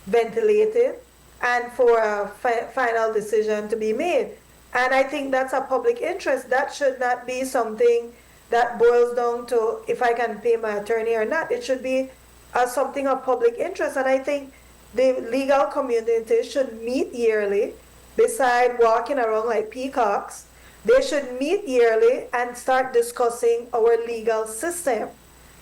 C: ventilated and for a final decision to be made. And I think that's a public interest. That should not be something that boils down to if I can pay my attorney or not. It should be something of public interest. And I think the legal community should meet yearly, beside walking around like peacocks. They should meet yearly and start discussing our legal system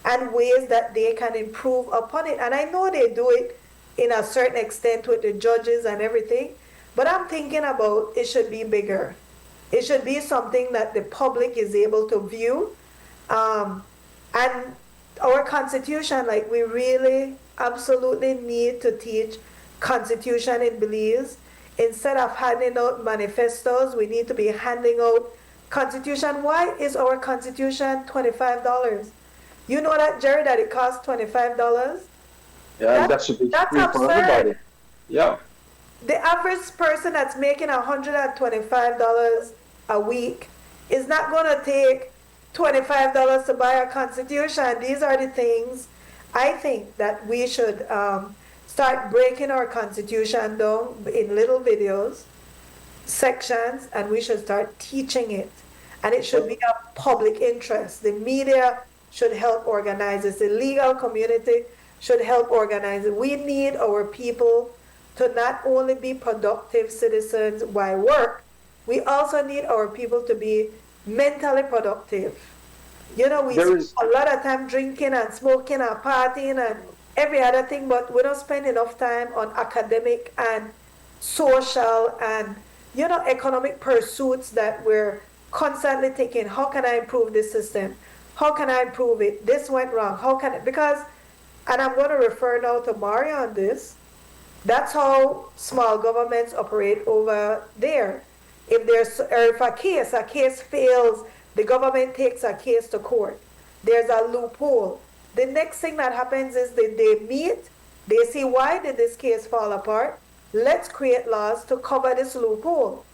C: and ways that they can improve upon it. And I know they do it in a certain extent with the judges and everything, but I'm thinking about it should be bigger. It should be something that the public is able to view. And our Constitution, like, we really absolutely need to teach Constitution in Belize. Instead of handing out manifestos, we need to be handing out Constitution. Why is our Constitution $25? You know that, Jerry, that it costs $25?
D: Yeah, that should be free for everybody. Yeah.
C: The average person that's making $125 a week is not going to take $25 to buy a Constitution. These are the things I think that we should start breaking our Constitution down in little videos, sections, and we should start teaching it. And it should be of public interest. The media should help organize this. The legal community should help organize it. We need our people to not only be productive citizens while work, we also need our people to be mentally productive. You know, we spend a lot of time drinking and smoking and partying and every other thing, but we don't spend enough time on academic and social and, you know, economic pursuits that we're constantly thinking, how can I improve this system? How can I improve it? This went wrong. How can it? Because, and I'm going to refer now to Mario on this, that's how small governments operate over there. If there's, or if a case fails, the government takes a case to court. There's a loophole. The next thing that happens is that they meet, they see, why did this case fall apart? Let's create laws to cover this loophole.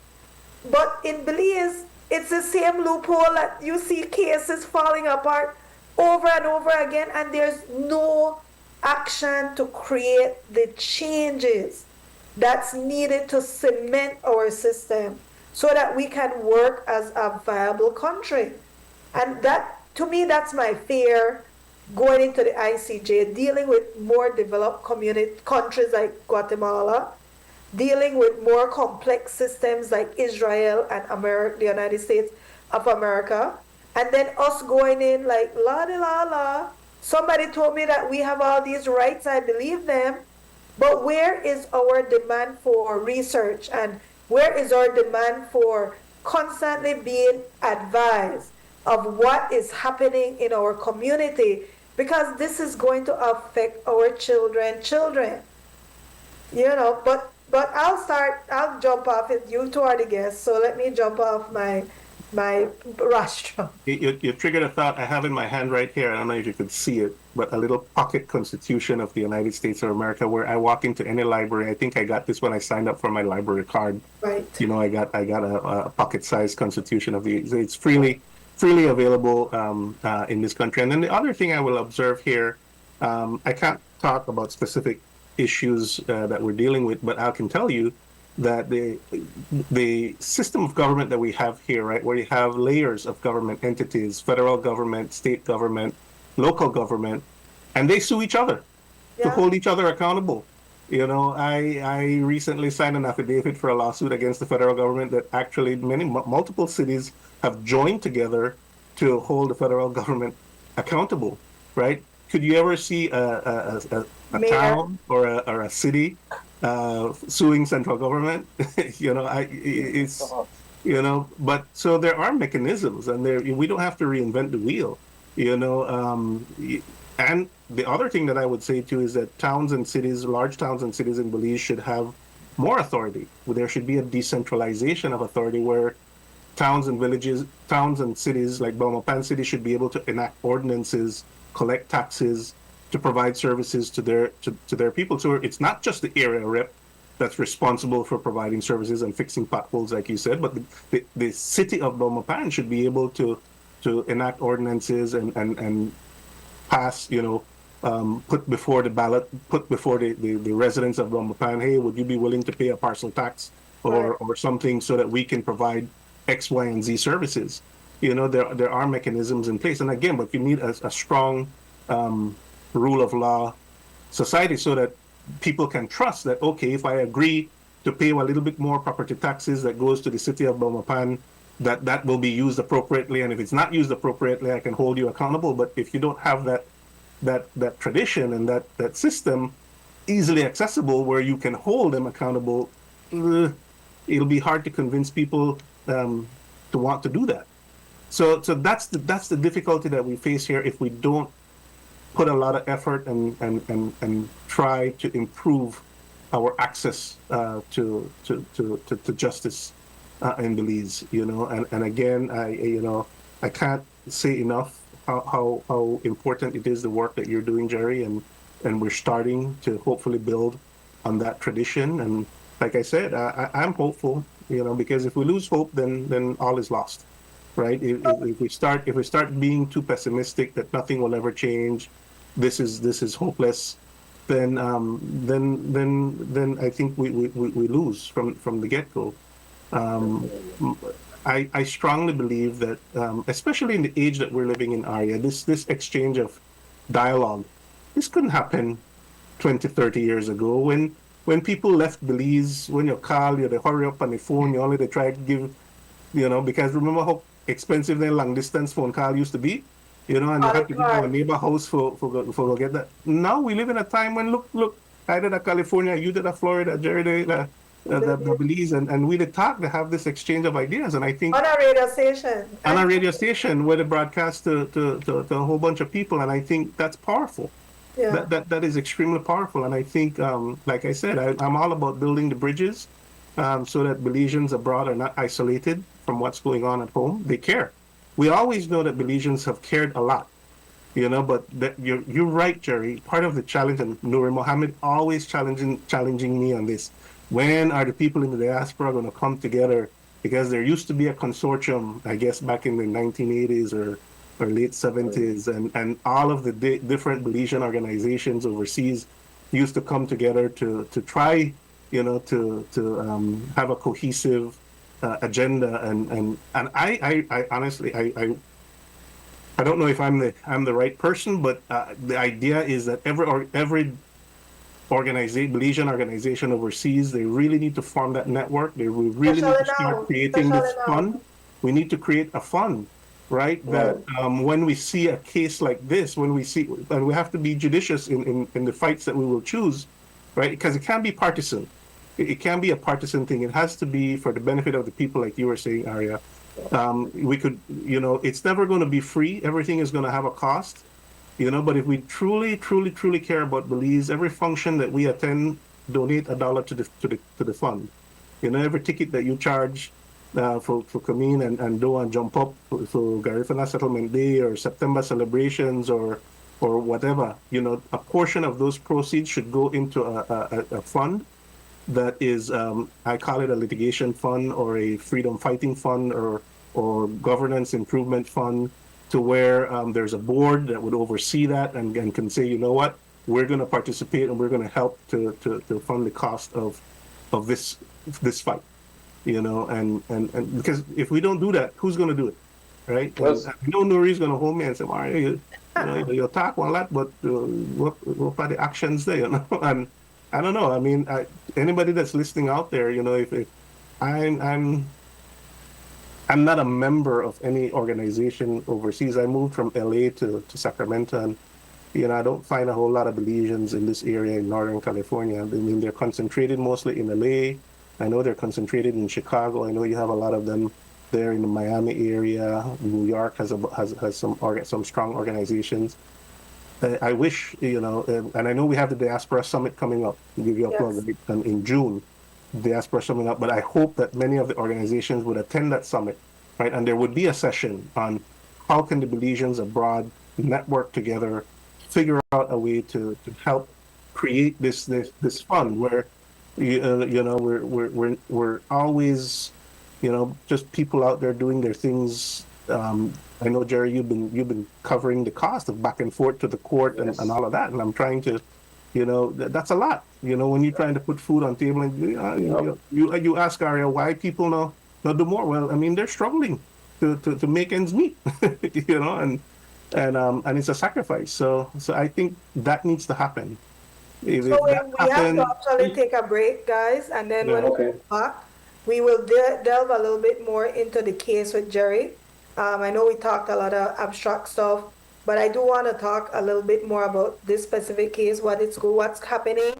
C: But in Belize, it's the same loophole that you see cases falling apart over and over again, and there's no action to create the changes that's needed to cement our system so that we can work as a viable country. And that, to me, that's my fear going into the ICJ, dealing with more developed countries like Guatemala, dealing with more complex systems like Israel and America, the United States of America, and then us going in like la de la la. Somebody told me that we have all these rights. I believe them, but where is our demand for research, and where is our demand for constantly being advised of what is happening in our community? Because this is going to affect our children. But I'll jump off it. You two are the guests, so let me jump off my rostrum.
E: You triggered a thought I have in my hand right here. I don't know if you could see it, but a little pocket constitution of the United States of America, where I walk into any library. I think I got this when I signed up for my library card.
C: Right.
E: I got a pocket-sized constitution of the. It's freely available in this country. And then the other thing I will observe here, I can't talk about specific issues that we're dealing with, but I can tell you that the system of government that we have here, right, where you have layers of government entities, federal government, state government, local government, and they sue each other to hold each other accountable. I recently signed an affidavit for a lawsuit against the federal government that actually multiple cities have joined together to hold the federal government accountable, right? Could you ever see a town or a city suing central government? But so there are mechanisms, and we don't have to reinvent the wheel, and the other thing that I would say too is that large towns and cities in Belize should have more authority. There should be a decentralization of authority where towns and cities like Belmopan City should be able to enact ordinances, collect taxes, to provide services to their people. So it's not just the area rep that's responsible for providing services and fixing potholes, like you said, but the city of Belmopan should be able to enact ordinances and pass, put before the ballot, put before the residents of Belmopan, hey, would you be willing to pay a parcel tax or something so that we can provide X, Y, and Z services? There are mechanisms in place, and again, but you need a strong rule of law society so that people can trust that, okay, if I agree to pay a little bit more property taxes that goes to the city of Belmopan, that will be used appropriately, and if it's not used appropriately, I can hold you accountable. But if you don't have that tradition and that system easily accessible where you can hold them accountable, it'll be hard to convince people to want to do that. So that's the difficulty that we face here if we don't put a lot of effort and try to improve our access to justice in Belize. And again, I can't say enough how important it is, the work that you're doing, Jerry, and we're starting to hopefully build on that tradition. And like I said, I'm hopeful, because if we lose hope, then all is lost. Right? If we start being too pessimistic that nothing will ever change, this is hopeless, then I think we lose from the get-go. I strongly believe that, especially in the age that we're living in, ARIA, this exchange of dialogue, this couldn't happen 20, 30 years ago when people left Belize. When you call, they hurry up on the phone, they try to give, because remember how expensive their long distance phone call used to be, and you have to go to a neighbor house for get that. Now we live in a time when look, I did a California, you did a Florida, Jerry did the Belize, and we did talk to have this exchange of ideas. And I think
C: on a radio station.
E: On a radio station where they broadcast to a whole bunch of people, and I think that's powerful. Yeah. That is extremely powerful. And I think, like I said, I'm all about building the bridges so that Belizeans abroad are not isolated from what's going on at home. They care. We always know that Belizeans have cared a lot, but you're right, Jerry. Part of the challenge, and Noor Mohammed always challenging me on this. When are the people in the diaspora going to come together? Because there used to be a consortium, I guess, back in the 1980s or late 70s, and all of the different Belizean organizations overseas used to come together to try, to have a cohesive agenda. And I honestly, I don't know if I'm the right person, but the idea is that every Belizean organization overseas. They really need to form that network. They really need
C: Especially
E: to start
C: now,
E: creating
C: especially
E: this
C: now.
E: fund. We need to create a fund, right? That when we see a case like this, when we see, and we have to be judicious in the fights that we will choose, right? Because it can't be partisan. It can't be a partisan thing. It has to be for the benefit of the people, like you were saying, Aria. We could, it's never going to be free. Everything is going to have a cost, but if we truly, truly, truly care about Belize, every function that we attend, donate $1 to the fund. Every ticket that you charge for come in and do and jump up for Garifuna Settlement Day or September celebrations or whatever, a portion of those proceeds should go into a fund that is, I call it a litigation fund or a freedom fighting fund or governance improvement fund, to where there's a board that would oversee that and can say, you know what, we're going to participate and we're going to help to fund the cost of this fight, and because if we don't do that, who's going to do it, right?
D: Yes.
E: And I know Nuri's going to hold me and say, Mario, you talk one lot, but what are the actions there, and I don't know. I mean, anybody that's listening out there, if I'm not a member of any organization overseas. I moved from LA to Sacramento, and I don't find a whole lot of Belizeans in this area in Northern California. I mean, they're concentrated mostly in LA. I know they're concentrated in Chicago. I know you have a lot of them there in the Miami area. New York has some strong organizations. I wish, and I know we have the Diaspora Summit coming up, to give you a plug, in June, Diaspora Summit up, but I hope that many of the organizations would attend that summit, right? And there would be a session on how can the Belizeans abroad network together, figure out a way to help create this fund where, we're always, just people out there doing their things. I know, Jerry, you've been covering the cost of back and forth to the court and all of that, and I'm trying to, that's a lot. When you're trying to put food on table, and you ask Aria why people not do more. Well, I mean, they're struggling to make ends meet, and it's a sacrifice. So I think that needs to happen. If
C: So
E: that
C: we have
E: happen,
C: to actually take a break, guys, and then when we
D: Okay.
C: come back, we will delve a little bit more into the case with Jerry. I know we talked a lot of abstract stuff, but I do want to talk a little bit more about this specific case, what's happening.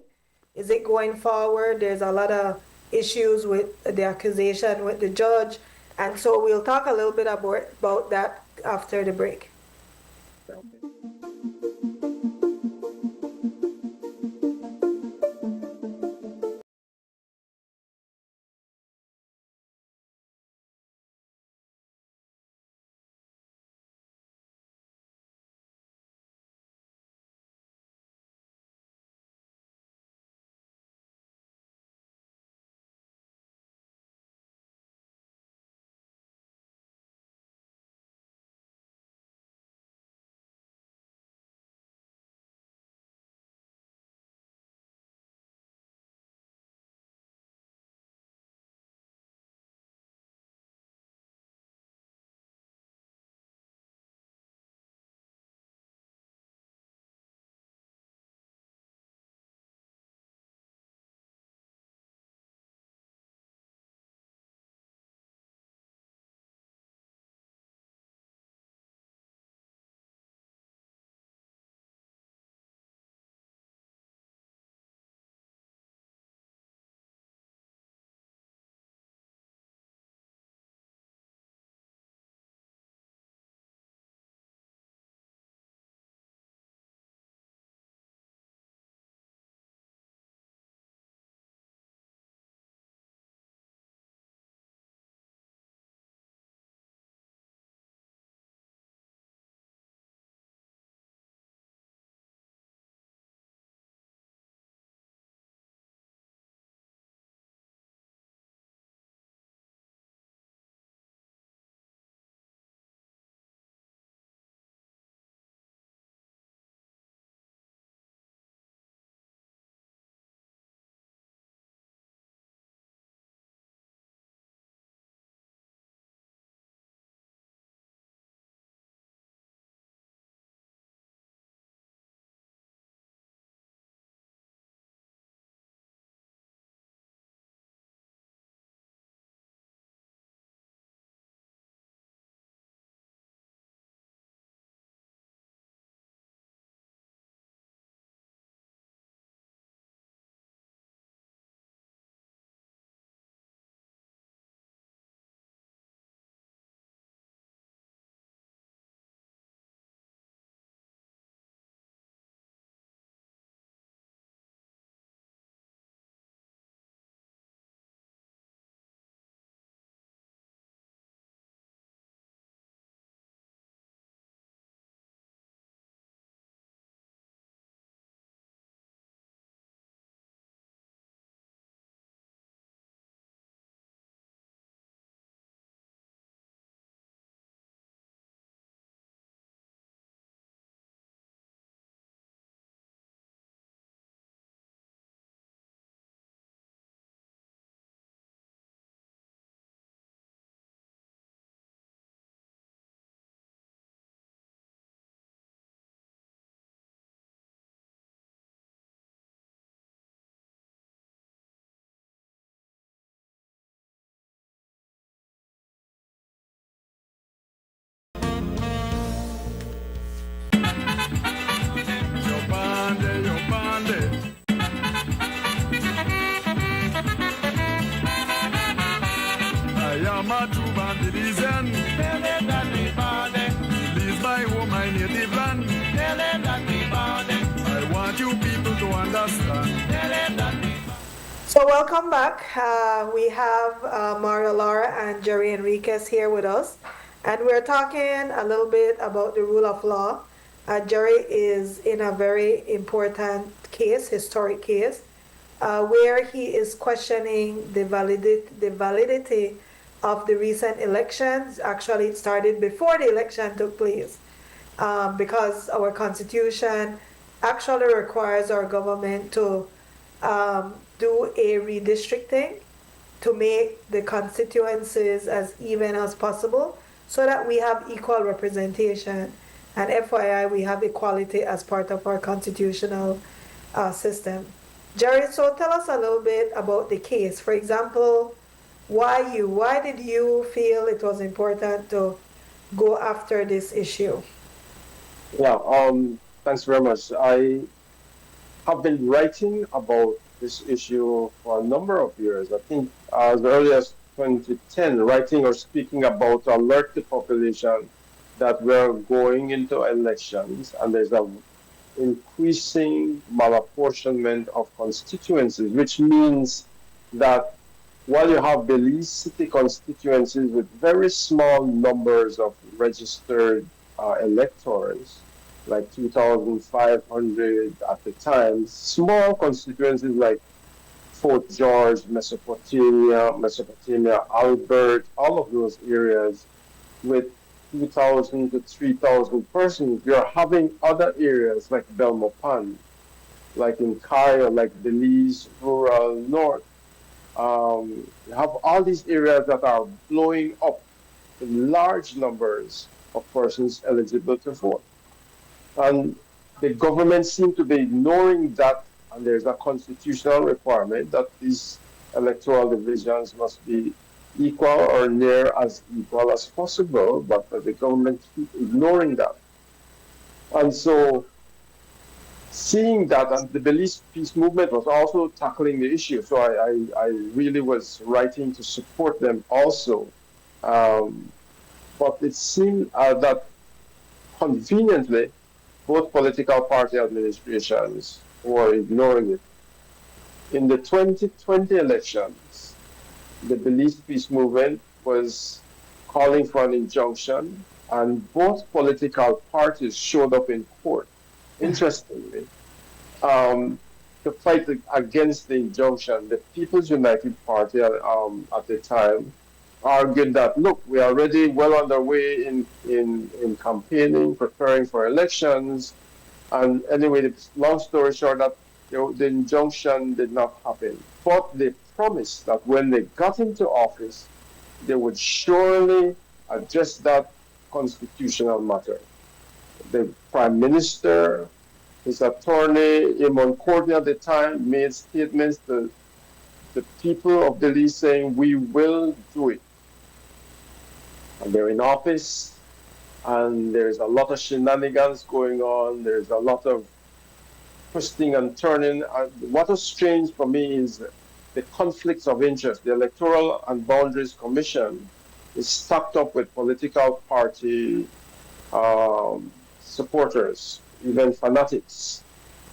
C: Is it going forward? There's a lot of issues with the accusation with the judge, and so we'll talk a little bit about that after the break.
A: am a true born Belizean.
B: Tell them that we born there.
A: Belize my home, my native land.
B: Tell them that we born there.
A: I want you people to understand.
B: Tell them that we
C: So welcome back. We have Mario Lara and Jerry Enriquez here with us, and we're talking a little bit about the rule of law. Jerry is in a very important case, historic case, where he is questioning the validity of the recent elections. Actually, it started before the election took place, because our constitution actually requires our government to do a redistricting to make the constituencies as even as possible so that we have equal representation. And FYI, we have equality as part of our constitutional system. Jerry, so tell us a little bit about the case. For example, why did you feel it was important to go after this issue?
D: Yeah, thanks very much. I have been writing about this issue for a number of years. I think as early as 2010, writing or speaking about to alert the population that we're going into elections and there's an increasing malapportionment of constituencies, which means that while you have Belize City constituencies with very small numbers of registered electors, like 2,500 at the time, small constituencies like Fort George, Mesopotamia, Albert, all of those areas with 2,000 to 3,000 persons. You're having other areas like Belmopan, like in Kaya, like Belize, Rural North. You have all these areas that are blowing up in large numbers of persons eligible to vote. And the government seems to be ignoring that, and there's a constitutional requirement that these electoral divisions must be equal or near as equal as possible, but the government keeps ignoring that. And so, seeing that, and the Belize Peace Movement was also tackling the issue, so I really was writing to support them also. But it seemed that conveniently, both political party administrations were ignoring it. In the 2020 elections, the Belize Peace Movement was calling for an injunction, and both political parties showed up in court, interestingly, to fight against the injunction. The People's United Party at the time argued that, look, we are already well underway in campaigning, preparing for elections. And anyway, long story short, that the injunction did not happen. But they promised that when they got into office, they would surely address that constitutional matter. The Prime Minister, his attorney, Imon Courtney at the time, made statements to the people of Belize saying, we will do it. And they're in office, and there's a lot of shenanigans going on. There's a lot of twisting and turning. What was strange for me is the conflicts of interest. The Electoral and Boundaries Commission is stacked up with political party supporters, even fanatics.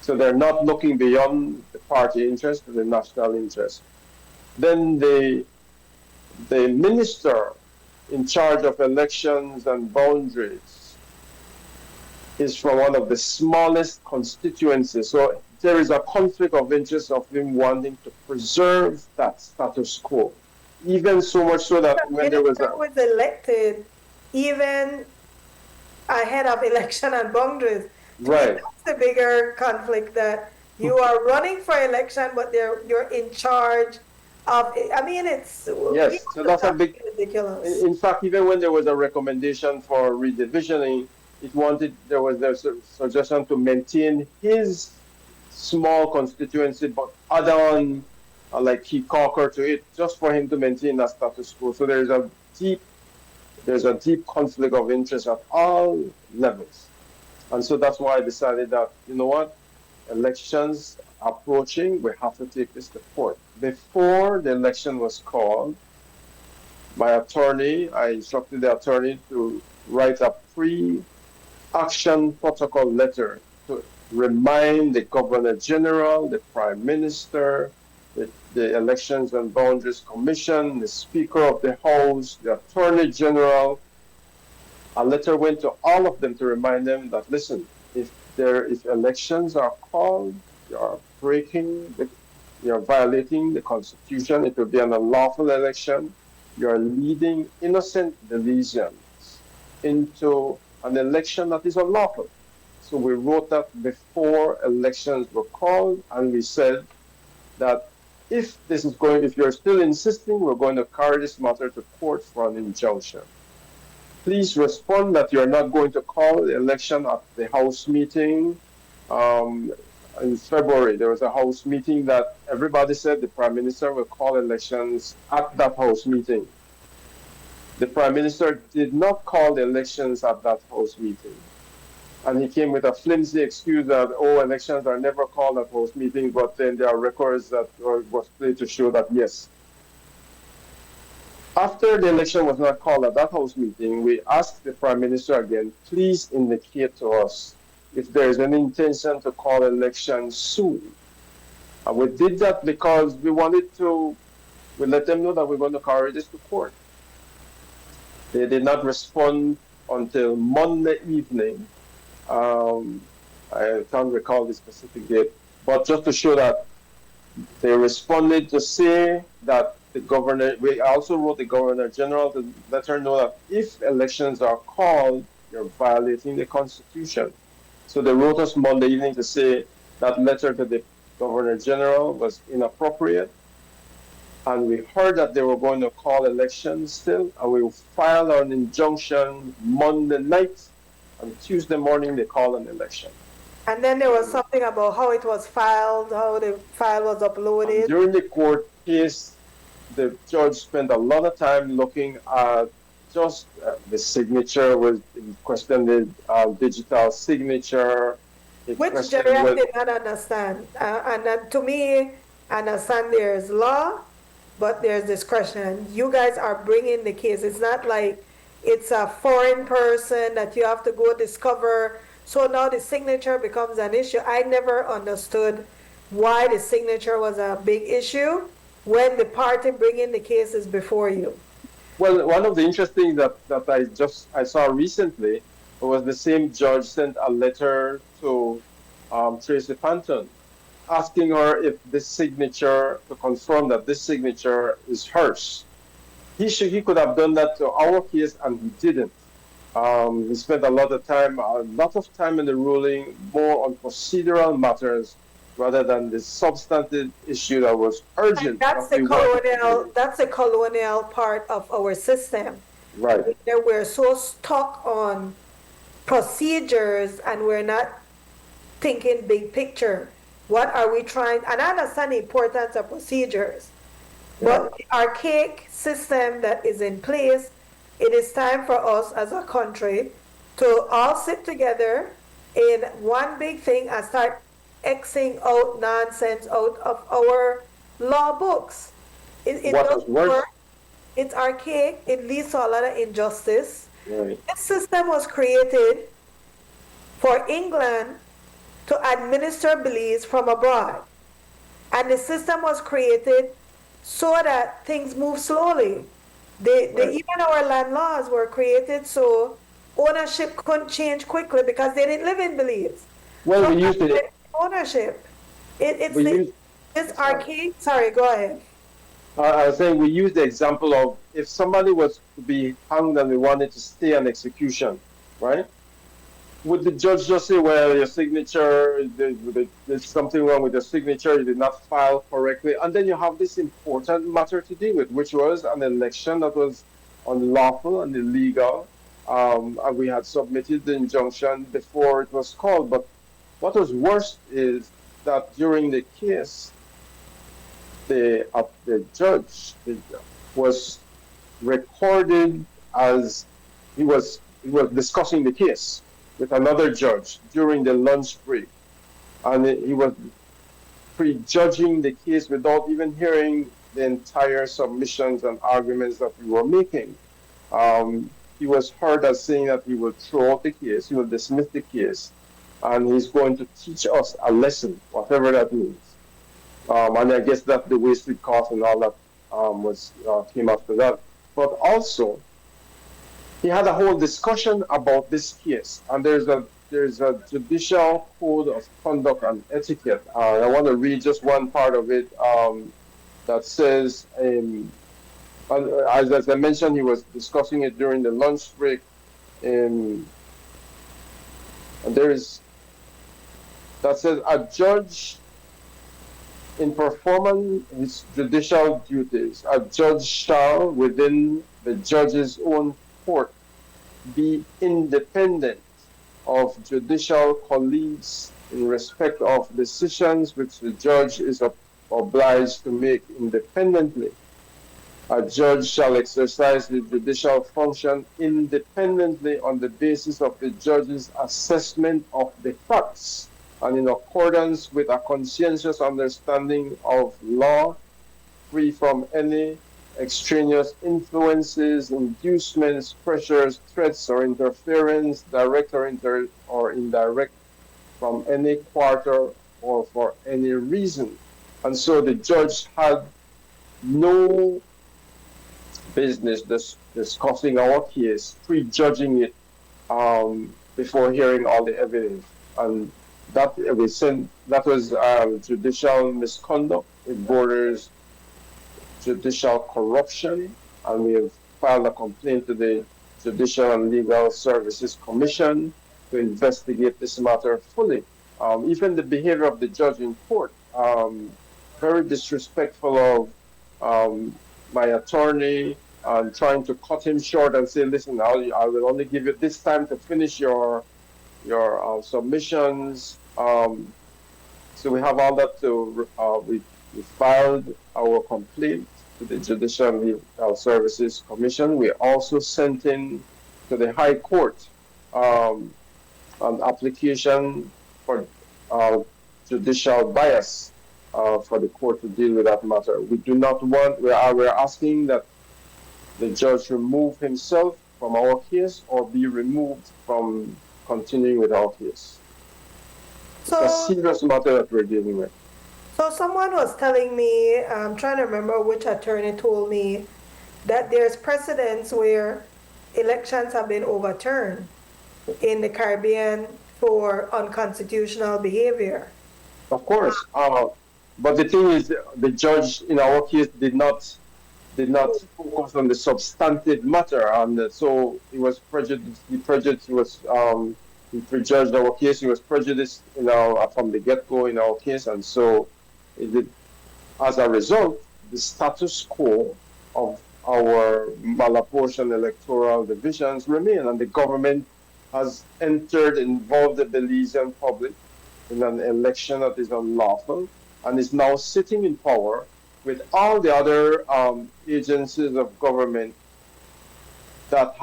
D: So they're not looking beyond the party interest to the national interest. Then the minister in charge of elections and boundaries is from one of the smallest constituencies. So there is a conflict of interest of him wanting to preserve that status quo. Even so much so that when there was
C: elected, even ahead of election and boundaries.
D: Right.
C: That's the bigger conflict, that you are running for election, but you're in charge of, I mean, it's...
D: Yes, so that's a big...
C: ridiculous.
D: In fact, even when there was a recommendation for redivisioning, there was a suggestion to maintain his small constituency, but add on like Key Corker to it, just for him to maintain that status quo. So there's a deep conflict of interest at all levels. And so that's why I decided that, you know what, elections approaching, we have to take this to court. Before the election was called, my attorney, I instructed the attorney to write a pre-action protocol letter to remind the Governor General, the Prime Minister, the Elections and Boundaries Commission, the Speaker of the House, the Attorney General. A letter went to all of them to remind them that, listen, if elections are called, you're violating the Constitution, it will be an unlawful election. You're leading innocent Belizeans into an election that is unlawful. So we wrote that before elections were called, and we said that if you're still insisting, we're going to carry this matter to court for an injunction. Please respond that you're not going to call the election at the House meeting. In February, there was a House meeting that everybody said the Prime Minister will call elections at that House meeting. The Prime Minister did not call the elections at that House meeting. And he came with a flimsy excuse that, elections are never called at House meetings, but then there are records that was played to show that, yes. After the election was not called at that House meeting, we asked the Prime Minister again, please indicate to us if there is any intention to call elections soon. And we did that because we let them know that we're going to carry this to court. They did not respond until Monday evening. I can't recall the specific date, but just to show that they responded to say that we also wrote the Governor General to let her know that if elections are called, you're violating the Constitution. So they wrote us Monday evening to say that letter to the Governor General was inappropriate. And we heard that they were going to call elections still, and we filed an injunction Monday night, and Tuesday morning they called an election.
C: And then there was something about how it was filed, how the file was uploaded.
D: And during the court case, the judge spent a lot of time looking at just the signature, was questioned the digital signature.
C: Which Jerry I did not understand. And to me, I understand there's law, but there's discretion. You guys are bringing the case. It's not like it's a foreign person that you have to go discover. So now the signature becomes an issue. I never understood why the signature was a big issue when the party bringing the case is before you.
D: Well, one of the interesting that I saw recently was the same judge sent a letter to Tracy Panton, asking her if this signature, to confirm that this signature is hers. He could have done that to our case, and he didn't. He spent a lot of time in the ruling, more on procedural matters rather than the substantive issue that was urgent.
C: And that's the colonial part of our system.
D: Right.
C: We're so stuck on procedures and we're not thinking big picture. What are we trying? And I understand the importance of procedures, but the archaic system that is in place, it is time for us as a country to all sit together in one big thing and start Xing out nonsense out of our law books. It doesn't work. It's archaic. It leads to a lot of injustice.
D: Right.
C: This system was created for England to administer Belize from abroad. And the system was created so that things move slowly. Even our land laws were created so ownership couldn't change quickly because they didn't live in Belize.
D: Well,
C: so
D: we used it.
C: Ownership. It's archaic. Sorry, go ahead.
D: I was saying we use the example of if somebody was to be hanged and we wanted to stay an execution, right? Would the judge just say, well, your signature, there's something wrong with your signature, you did not file correctly, and then you have this important matter to deal with, which was an election that was unlawful and illegal, and we had submitted the injunction before it was called. But what was worse is that during the case, the judge was recorded as he was discussing the case with another judge during the lunch break, and he was prejudging the case without even hearing the entire submissions and arguments that we were making. He was heard as saying that he will throw out the case, he will dismiss the case, and he's going to teach us a lesson, whatever that means. And I guess that the wasted cost and all that came after that. But also, he had a whole discussion about this case, and there's a judicial code of conduct and etiquette. I want to read just one part of it that says, as I mentioned, he was discussing it during the lunch break, and there is that says a judge in performing his judicial duties, a judge shall, within the judge's own court, be independent of judicial colleagues in respect of decisions which the judge is obliged to make independently. A judge shall exercise the judicial function independently on the basis of the judge's assessment of the facts and in accordance with a conscientious understanding of law, free from any extraneous influences, inducements, pressures, threats, or interference, direct or indirect, from any quarter or for any reason. And so the judge had no business discussing our case, prejudging it before hearing all the evidence. And that was judicial misconduct. It borders judicial corruption, and we have filed a complaint to the Judicial and Legal Services Commission to investigate this matter fully. Even the behavior of the judge in court, very disrespectful of my attorney, and trying to cut him short and say, listen, I will only give you this time to finish your submissions. So we have all that we filed our complaint to the Judicial and Legal Services Commission. We also sent in to the High Court an application for judicial bias for the court to deal with that matter. We do not want, we're asking that the judge remove himself from our case or be removed from continuing with our case.
C: So,
D: it's a serious matter that we're dealing with.
C: So someone was telling me, I'm trying to remember which attorney told me, that there's precedents where elections have been overturned in the Caribbean for unconstitutional behavior.
D: Of course, but the thing is, the judge in our case did not focus on the substantive matter, and so he was prejudiced. He prejudged our case. He was prejudiced, from the get-go in our case, and so as a result, the status quo of our malapportioned electoral divisions remain, and the government has involved the Belizean public in an election that is unlawful, and is now sitting in power with all the other agencies of government that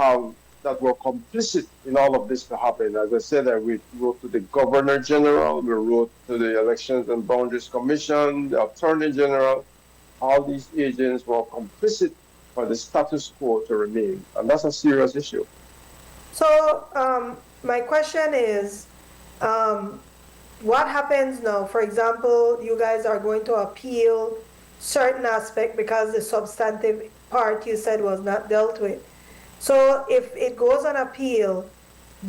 D: were complicit in all of this to happen. As I said, we wrote to the Governor General, we wrote to the Elections and Boundaries Commission, the Attorney General. All these agents were complicit for the status quo to remain, and that's a serious issue.
C: So my question is, what happens now? For example, you guys are going to appeal certain aspect because the substantive part you said was not dealt with. So if it goes on appeal,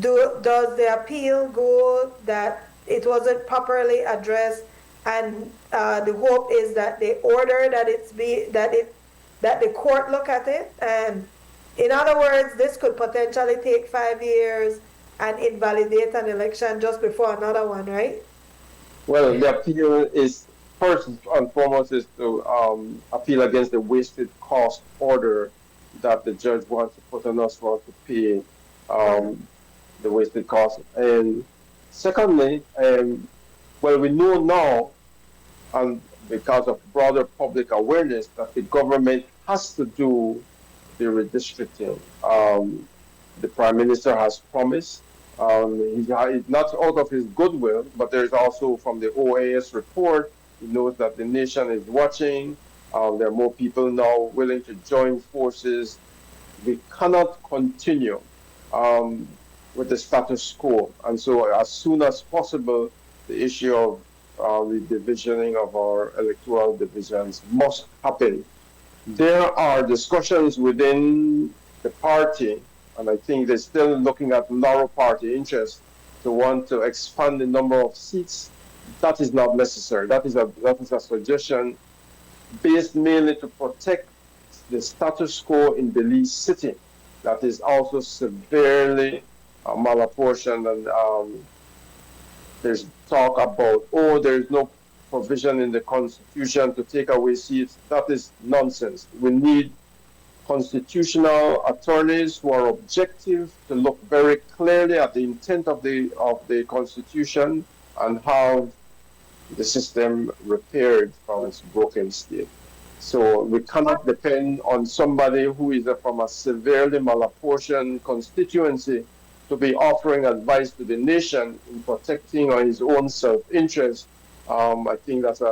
C: does the appeal go that it wasn't properly addressed, and the hope is that they order that the court look at it? And in other words, this could potentially take 5 years and invalidate an election just before another one, right?
D: Well, the appeal is, first and foremost, is to appeal against the wasted cost order that the judge wants to put on us for to pay the wasted cost. And secondly, we know now, and because of broader public awareness, that the government has to do the redistricting. The Prime Minister has promised. He's not out of his goodwill, but there's also from the OAS report, he knows that the nation is watching, There are more people now willing to join forces. We cannot continue um, with the status quo. And so, as soon as possible, the issue of the divisioning of our electoral divisions must happen. There are discussions within the party, and I think they're still looking at narrow party interests to want to expand the number of seats. That is not necessary. That is a suggestion based mainly to protect the status quo in Belize City. That is also severely malapportioned, and there's talk about, oh, there's no provision in the Constitution to take away seats. That is nonsense. We need constitutional attorneys who are objective to look very clearly at the intent of the Constitution and have the system repaired from its broken state. So we cannot depend on somebody who is from a severely malapportioned constituency to be offering advice to the nation in protecting on his own self-interest. I think that's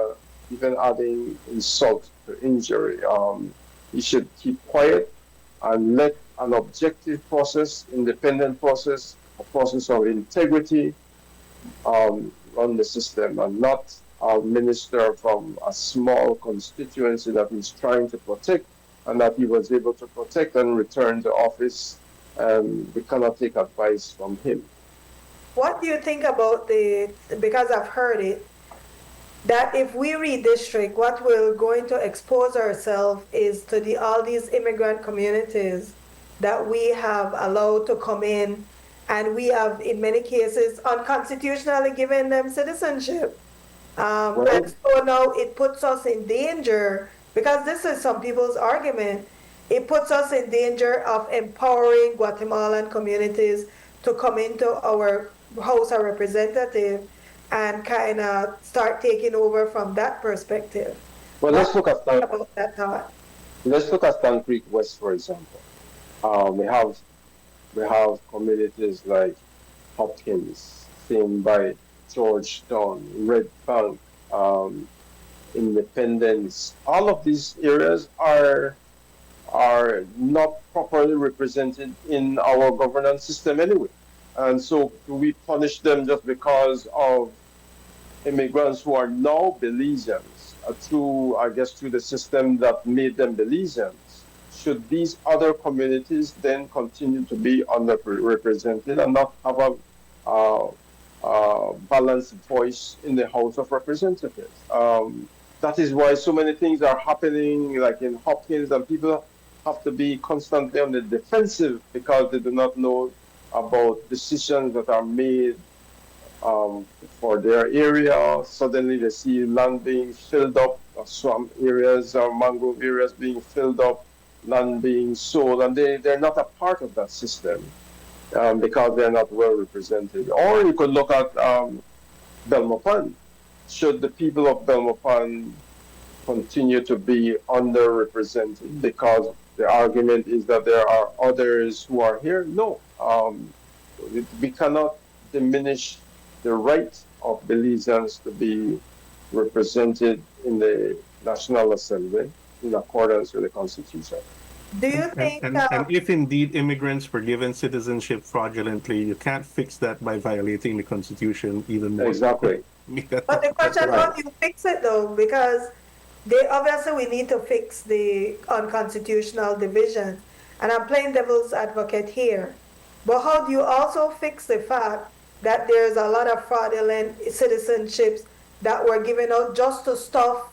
D: even adding insult to injury. He should keep quiet and let an objective process, independent process, a process of integrity, run the system, and not a minister from a small constituency that he's trying to protect and that he was able to protect and return to office. We cannot take advice from him.
C: What do you think about because I've heard it, that if we redistrict, what we're going to expose ourselves is to all these immigrant communities that we have allowed to come in, and we have, in many cases, unconstitutionally given them citizenship. And so now it puts us in danger, because this is some people's argument, it puts us in danger of empowering Guatemalan communities to come into our House of Representatives and kind of start taking over from that perspective.
D: Well, let's look at
C: about that thought.
D: Let's look at Stan Creek West, for example. We have communities like Hopkins, Same Bay, Georgetown, Red Bank, Independence. All of these areas are not properly represented in our governance system anyway. And so do we punish them just because of immigrants who are now Belizeans through the system that made them Belizeans? Should these other communities then continue to be underrepresented and not have a balanced voice in the House of Representatives? That is why so many things are happening, like in Hopkins, and people have to be constantly on the defensive because they do not know about decisions that are made for their area. Suddenly they see land being filled up, swamp areas or mangrove areas being filled up, land being sold, and they're not a part of that system because they're not well represented. Or you could look at Belmopan. Should the people of Belmopan continue to be underrepresented because the argument is that there are others who are here? No. We cannot diminish the right of Belizeans to be represented in the National Assembly in accordance with the Constitution.
C: Do you think
E: and if indeed immigrants were given citizenship fraudulently, you can't fix that by violating the Constitution even more.
D: Exactly.
C: But the question, how do you fix it though? Because obviously we need to fix the unconstitutional division. And I'm playing devil's advocate here. But how do you also fix the fact that there's a lot of fraudulent citizenships that were given out just to stuff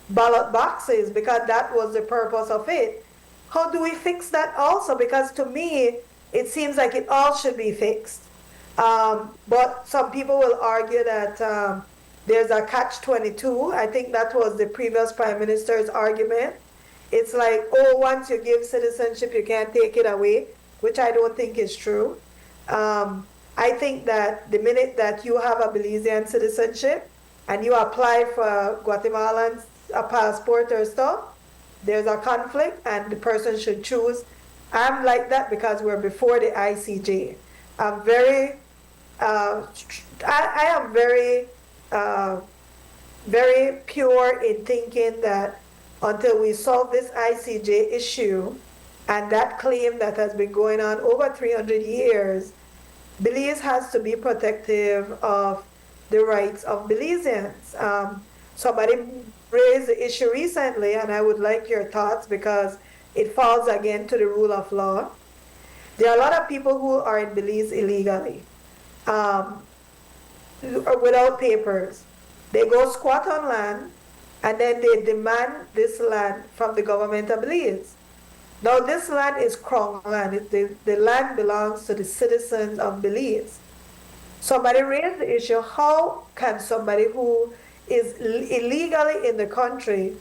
C: ballot boxes, because that was the purpose of it? How do we fix that also? Because to me, it seems like it all should be fixed. But some people will argue that there's a catch-22. I think that was the previous prime minister's argument. It's like, oh, once you give citizenship, you can't take it away, which I don't think is true. I think that the minute that you have a Belizean citizenship and you apply for Guatemalan a passport or stuff, there's a conflict and the person should choose. I'm like that because we're before the ICJ. I am very very pure in thinking that until we solve this ICJ issue and that claim that has been going on over 300 years, Belize has to be protective of the rights of Belizeans. Somebody raised the issue recently, and I would like your thoughts because it falls again to the rule of law. There are a lot of people who are in Belize illegally, without papers. They go squat on land, and then they demand this land from the government of Belize. Now, this land is Crown land. The land belongs to the citizens of Belize. Somebody raised the issue, how can somebody who is illegally in the country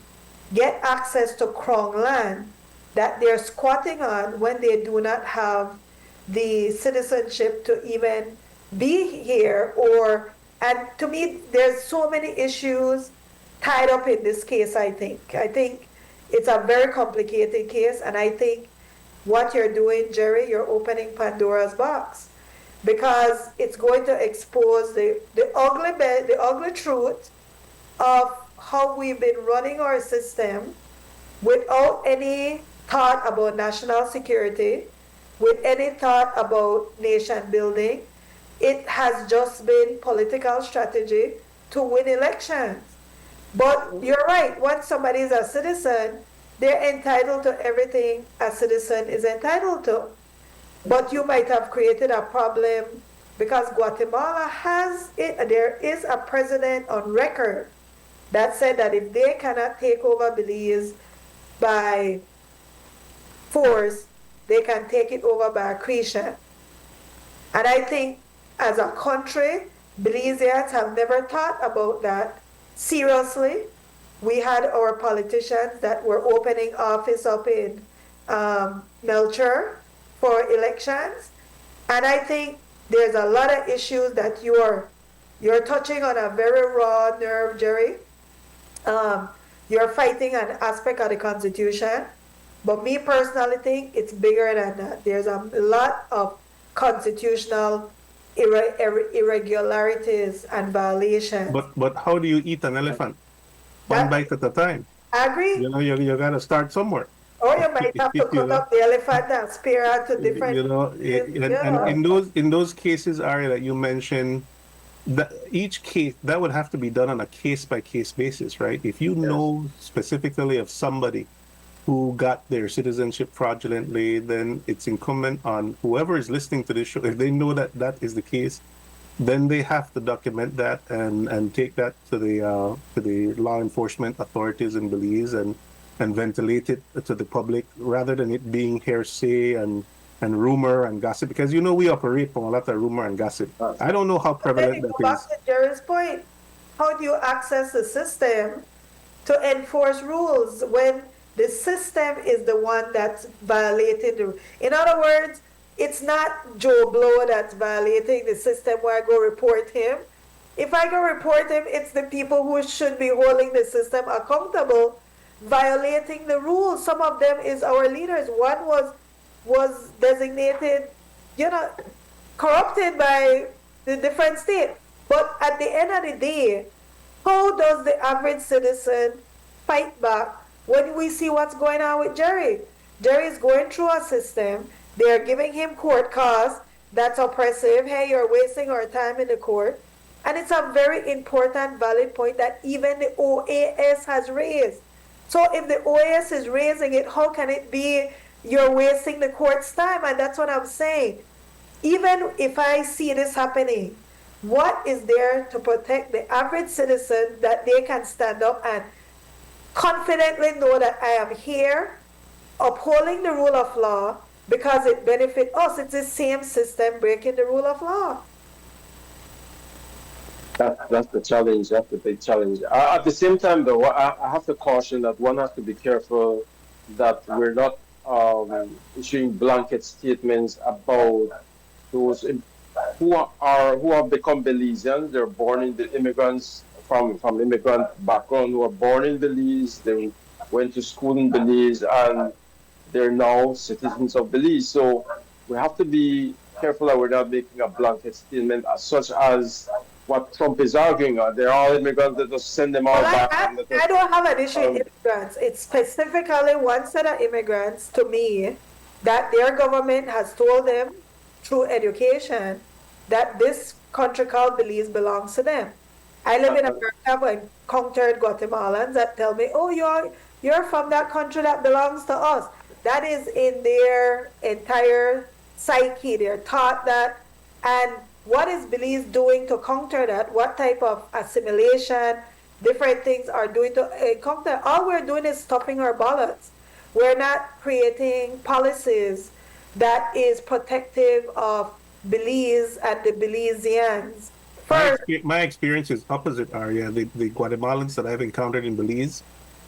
C: get access to Crown land that they're squatting on when they do not have the citizenship to even be here? And to me, there's so many issues tied up in this case, I think. I think it's a very complicated case, and I think what you're doing, Jerry, you're opening Pandora's box, because it's going to expose the ugly truth of how we've been running our system without any thought about national security, with any thought about nation building. It has just been political strategy to win elections. But you're right, once somebody is a citizen, they're entitled to everything a citizen is entitled to. But you might have created a problem because Guatemala there is a president on record that said that if they cannot take over Belize by force, they can take it over by accretion. And I think as a country, Belizeans have never thought about that seriously. We had our politicians that were opening office up in Melchor for elections. And I think there's a lot of issues that you're touching on a very raw nerve, Jerry. You're fighting an aspect of the Constitution. But me personally think it's bigger than that. There's a lot of constitutional irregularities and violations.
E: But how do you eat an elephant? One bite at a time.
C: I agree.
E: You know, you got to start somewhere.
C: Or you might have to cut up the elephant and spear out to different.
E: And in those cases, Aria, that you mentioned, each case that would have to be done on a case-by-case basis, right? If you know specifically of somebody who got their citizenship fraudulently, then it's incumbent on whoever is listening to this show, if they know that that is the case, then they have to document that and take that to the law enforcement authorities in Belize and ventilate it to the public, rather than it being hearsay and rumor and gossip, because we operate from a lot of rumor and gossip. I don't know how prevalent that is.
C: Back to Jerry's point, how do you access the system to enforce rules when the system is the one that's violating the rules? In other words, it's not Joe Blow that's violating the system where I go report him. If I go report him, it's the people who should be holding the system accountable violating the rules. Some of them is our leaders. One was designated, corrupted by the different state. But at the end of the day, how does the average citizen fight back when we see what's going on with Jerry? Jerry is going through a system. They're giving him court costs. That's oppressive. Hey, you're wasting our time in the court. And it's a very important, valid point that even the OAS has raised. So if the OAS is raising it, how can it be you're wasting the court's time? And that's what I'm saying. Even if I see this happening, what is there to protect the average citizen that they can stand up and confidently know that I am here upholding the rule of law because it benefits us? It's the same system breaking the rule of law.
D: That's the challenge. That's the big challenge. At the same time, though, I have to caution that one has to be careful that we're not issuing blanket statements about those who have become Belizeans. They're born in the immigrants from immigrant background who are born in Belize. They went to school in Belize and they're now citizens of Belize. So we have to be careful that we're not making a blanket statement such as what Trump is arguing. They're all immigrants. That just send them all
C: Well,
D: back.
C: I don't have an issue with immigrants. It's specifically one set of immigrants, to me, that their government has told them through education that this country called Belize belongs to them. I live in America, I've encountered Guatemalans that tell me, oh, you're from that country that belongs to us. That is in their entire psyche. They're taught that. And what is Belize doing to counter that? What type of assimilation, different things are doing to counter? All we're doing is stuffing our ballots. We're not creating policies that is protective of Belize and the Belizeans. First,
E: My experience is opposite, Aria. The Guatemalans that I've encountered in Belize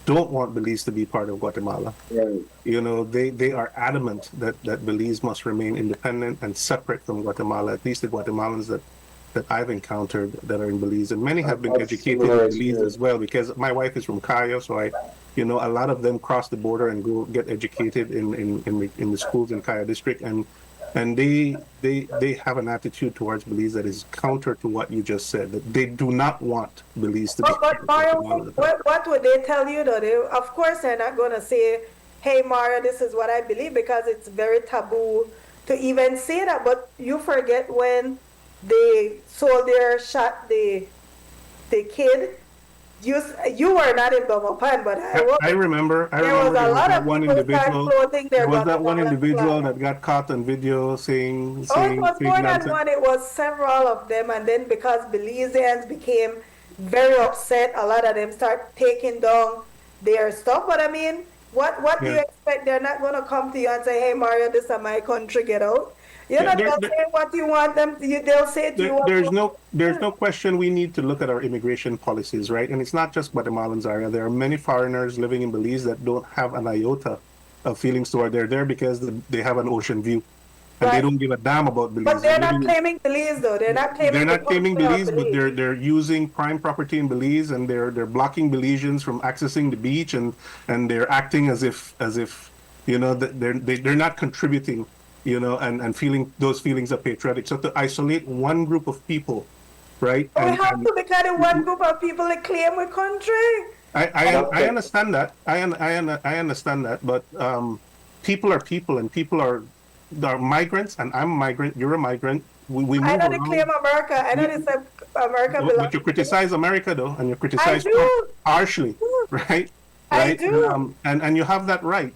E: don't want Belize to be part of Guatemala.
D: Right.
E: You know, they are adamant that Belize must remain independent and separate from Guatemala, at least the Guatemalans that I've encountered that are in Belize. And many have been
D: That's
E: educated in
D: similar
E: Belize
D: experience.
E: as well, because my wife is from Cayo, so a lot of them cross the border and go get educated in the schools in Cayo district. And they have an attitude towards Belize that is counter to what you just said, that they do not want Belize to be part of
C: Mario,
E: Guatemala.
C: what would they tell you though? Of course, they're not going to say, hey, Mario, this is what I believe, because it's very taboo to even say that. But you forget when they shot the kid. You were not in Belmopan, but
E: I remember
C: there was a
E: there
C: lot
E: that
C: of
E: one
C: people
E: individual.
C: floating their
E: There was that one
C: Guatemalan
E: individual
C: flag.
E: that got caught on video saying
C: Oh, it was
E: fake
C: more than
E: nonsense.
C: one. It was several of them. And then because Belizeans became very upset, a lot of them start taking down their stuff. But I mean, what do you
E: Yeah.
C: expect? They're not going to come to you and say, hey, Mario, this is my country, get out. You know,
E: There-
C: they'll
E: there-
C: say what you want them to, they'll say to you.
E: There's no question we need to look at our immigration policies, right? And it's not just Guatemalans, Aria. There are many foreigners living in Belize that don't have an iota of feelings toward they're there because they have an ocean view. And they
C: Right.
E: don't give a damn about Belize.
C: But they're not
E: living-
C: claiming Belize, though. They're not claiming
E: They're
C: the
E: not claiming
C: country of
E: Belize, but they're using prime property in Belize, and they're blocking Belizeans from accessing the beach, and they're acting as if that they're not contributing, and feeling those feelings of patriotic. So to isolate one group of people, right?
C: We have to be kind of one group of people that claim we country.
E: I understand that. I understand that, but people are people, and people are migrants, and I'm a migrant. You're a migrant. We move
C: I know they
E: around.
C: claim America. I know they say America belongs.
E: But you criticize America, though, and you criticize
C: I do.
E: Trump harshly, right?
C: I
E: Right?
C: do.
E: And you have that right.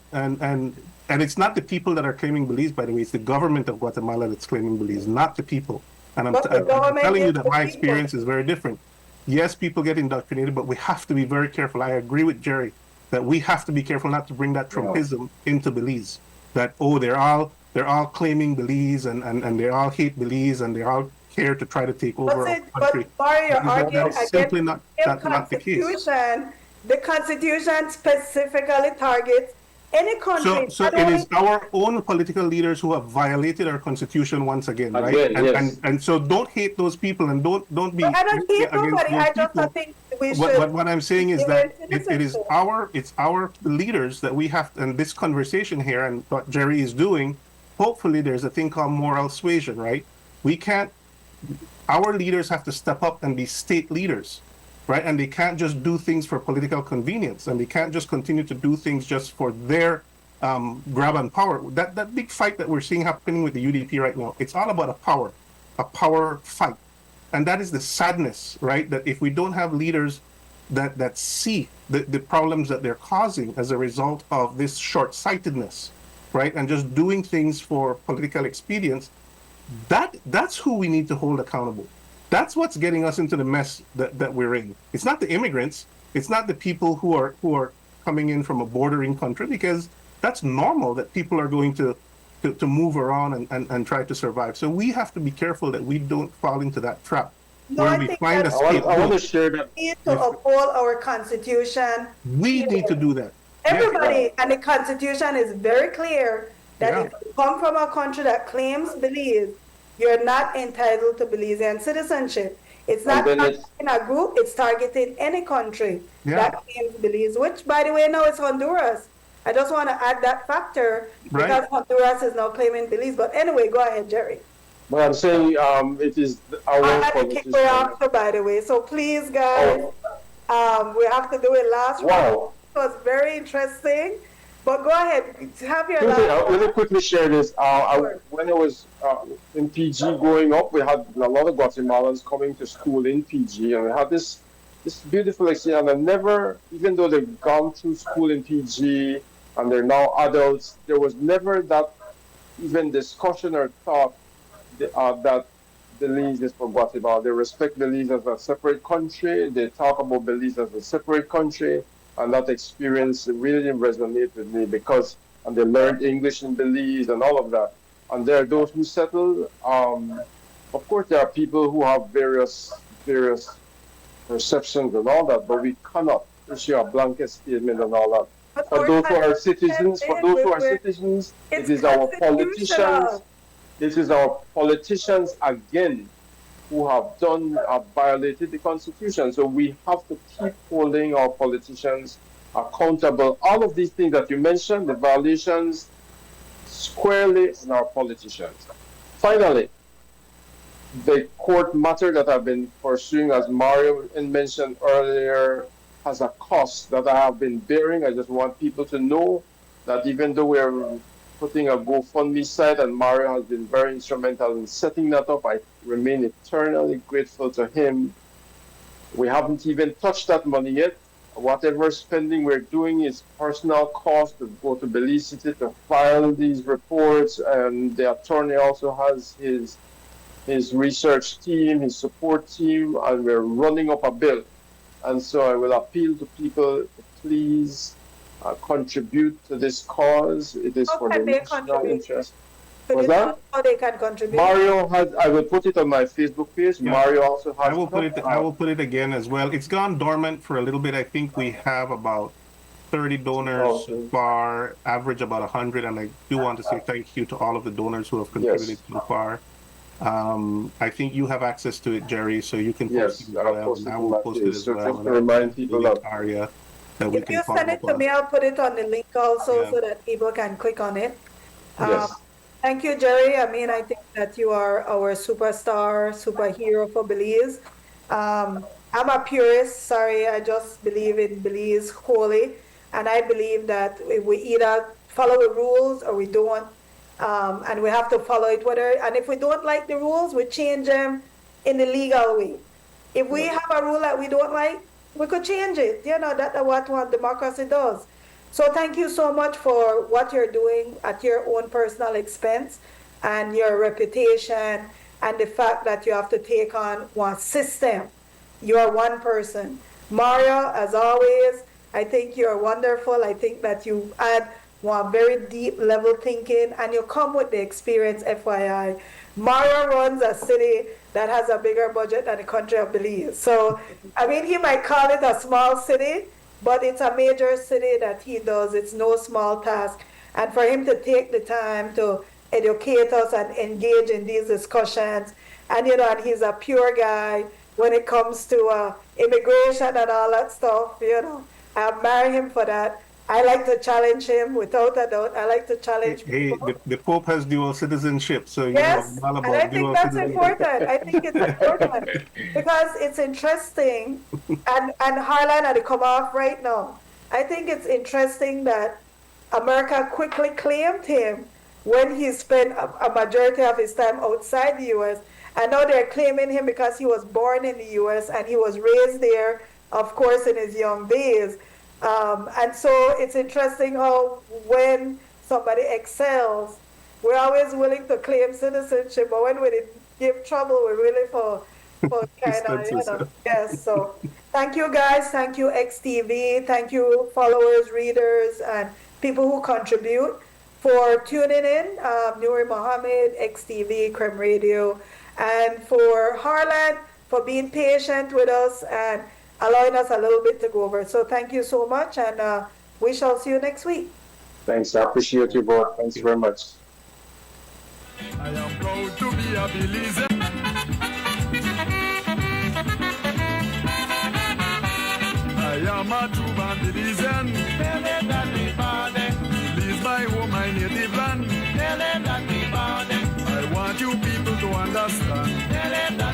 E: And it's not the people that are claiming Belize, by the way. It's the government of Guatemala that's claiming Belize, not the people. And I'm
C: But the
E: I'm
C: government
E: telling you
C: is
E: that
C: the
E: my
C: people.
E: experience is very different. Yes, people get indoctrinated, but we have to be very careful. I agree with Jerry that we have to be careful not to bring that Trumpism into Belize. That, they're all claiming Belize, and they all hate Belize, and they all care to try to take over our country.
C: But Mario, you're
E: Because
C: arguing
E: that's simply not the case.
C: Constitution. The Constitution specifically targets any country.
E: So
C: not
E: it
C: only-
E: is our own political leaders who have violated our constitution once again, right?
D: Again, yes.
E: And so don't hate those people, and don't be
C: But I don't hate
E: against
C: nobody.
E: those
C: I just
E: people.
C: think we should.
E: What I'm saying is
C: give
E: that
C: it
E: it is
C: citizenship.
E: our leaders that we have, and this conversation here and what Jerry is doing, hopefully there's a thing called moral suasion, right? Our leaders have to step up and be state leaders, right? And they can't just do things for political convenience, and they can't just continue to do things just for their grab and power. That big fight that we're seeing happening with the UDP right now, it's all about a power fight. And that is the sadness, right? That if we don't have leaders that see the problems that they're causing as a result of this short-sightedness, right? And just doing things for political expedience, that's who we need to hold accountable. That's what's getting us into the mess that we're in. It's not the immigrants. It's not the people who are coming in from a bordering country, because that's normal that people are going to move around and try to survive. So we have to be careful that we don't fall into that trap
C: No,
E: where
C: I
E: we
C: think
E: find a
C: that-
D: I want to
E: scapegoat.
D: share that.
C: We need to uphold our Constitution.
E: We need to do that.
C: Everybody, and the Constitution is very clear that
E: Yeah.
C: if you come from a country that claims Belize, you're not entitled to Belizean citizenship. It's not
D: And then
C: targeting a group, it's targeting any country
E: Yeah.
C: that claims Belize, which, by the way, now is Honduras. I just want to add that factor
E: Right.
C: because Honduras is now claiming Belize. But anyway, go ahead, Jerry.
D: But I'm saying it is our
C: I had to kick me
D: politicians.
C: after, by the way. So please, guys, we have to do it last round.
D: Wow.
C: It was very interesting. But go ahead, have your
D: Okay,
C: last
D: I'll really quickly share this. When I was in PG growing up, we had a lot of Guatemalans coming to school in PG, and we had this beautiful experience. And I never, even though they've gone through school in PG and they're now adults, there was never that even discussion or thought that Belize is for Guatemala. They respect Belize as a separate country. They talk about Belize as a separate country, and that experience really resonated with me because, and they learned English in Belize and all of that. And there are those who settle. Of course, there are people who have various perceptions and all that, but we cannot issue a blanket statement and all that.
C: But
D: For those who are citizens, it is our politicians. This is our politicians again who have violated the Constitution. So we have to keep holding our politicians accountable. All of these things that you mentioned, the violations, squarely on our politicians. Finally, the court matter that I've been pursuing, as Mario mentioned earlier, has a cost that I have been bearing. I just want people to know that even though we're putting a GoFundMe site, and Mario has been very instrumental in setting that up, I remain eternally grateful to him. We haven't even touched that money yet. Whatever spending we're doing is personal cost to go to Belize City to file these reports, and the attorney also has his research team, his support team, and we're running up a bill. And so I will appeal to people to please contribute to this cause. It is for the national interest.
C: What's that? How they can contribute?
D: Mario has. I will put it on my Facebook page. Yeah. Mario also has.
E: I will put it again as well. It's gone dormant for a little bit. I think we have about 30 donors so far, average about 100. And I do want to say thank you to all of the donors who have contributed so far. I think you have access to it, Jerry, so you can post it as well. And I will post it as well.
D: Just to remind people that
E: ARIA.
C: If you send it to me, I'll put it on the link also so that people can click on it.
D: Yes.
C: Thank you, Jerry. I mean, I think that you are our superhero for Belize. I'm a purist. Sorry, I just believe in Belize wholly. And I believe that we either follow the rules or we don't. And we have to follow it. And if we don't like the rules, we change them in the legal way. If we have a rule that we don't like, we could change it. You know, that's what democracy does. So thank you so much for what you're doing at your own personal expense and your reputation and the fact that you have to take on one system. You are one person. Mario, as always, I think you're wonderful. I think that you add one very deep level thinking and you come with the experience, FYI. Mario runs a city that has a bigger budget than the country of Belize. So, I mean, he might call it a small city, but it's a major city that he does. It's no small task. And for him to take the time to educate us and engage in these discussions, and you know, and he's a pure guy when it comes to immigration and all that stuff, you know. I admire him for that. I like to challenge him, without a doubt. I like to challenge people.
E: Hey, the Pope has dual citizenship, so you
C: yes,
E: know all about
C: and I think that's important. I think it's important because it's interesting, and Harlan had to come off right now. I think it's interesting that America quickly claimed him when he spent a majority of his time outside the U.S., and now they're claiming him because he was born in the U.S. and he was raised there, of course, in his young days. And so it's interesting how when somebody excels, we're always willing to claim citizenship, but when we give trouble, we're really for kind of, you know, yes. So thank you guys, thank you XTV, thank you followers, readers, and people who contribute for tuning in, Nouri Mohammed, XTV, Creme Radio, and for Harlan for being patient with us and allowing us a little bit to go over. So thank you so much, and we shall see you next week.
D: Thanks. I appreciate you both. Thanks very much.
A: I am proud to be a Belizean. I am a true born Belizean. Belize my home, my native land. I want you people to understand.
B: Tell him that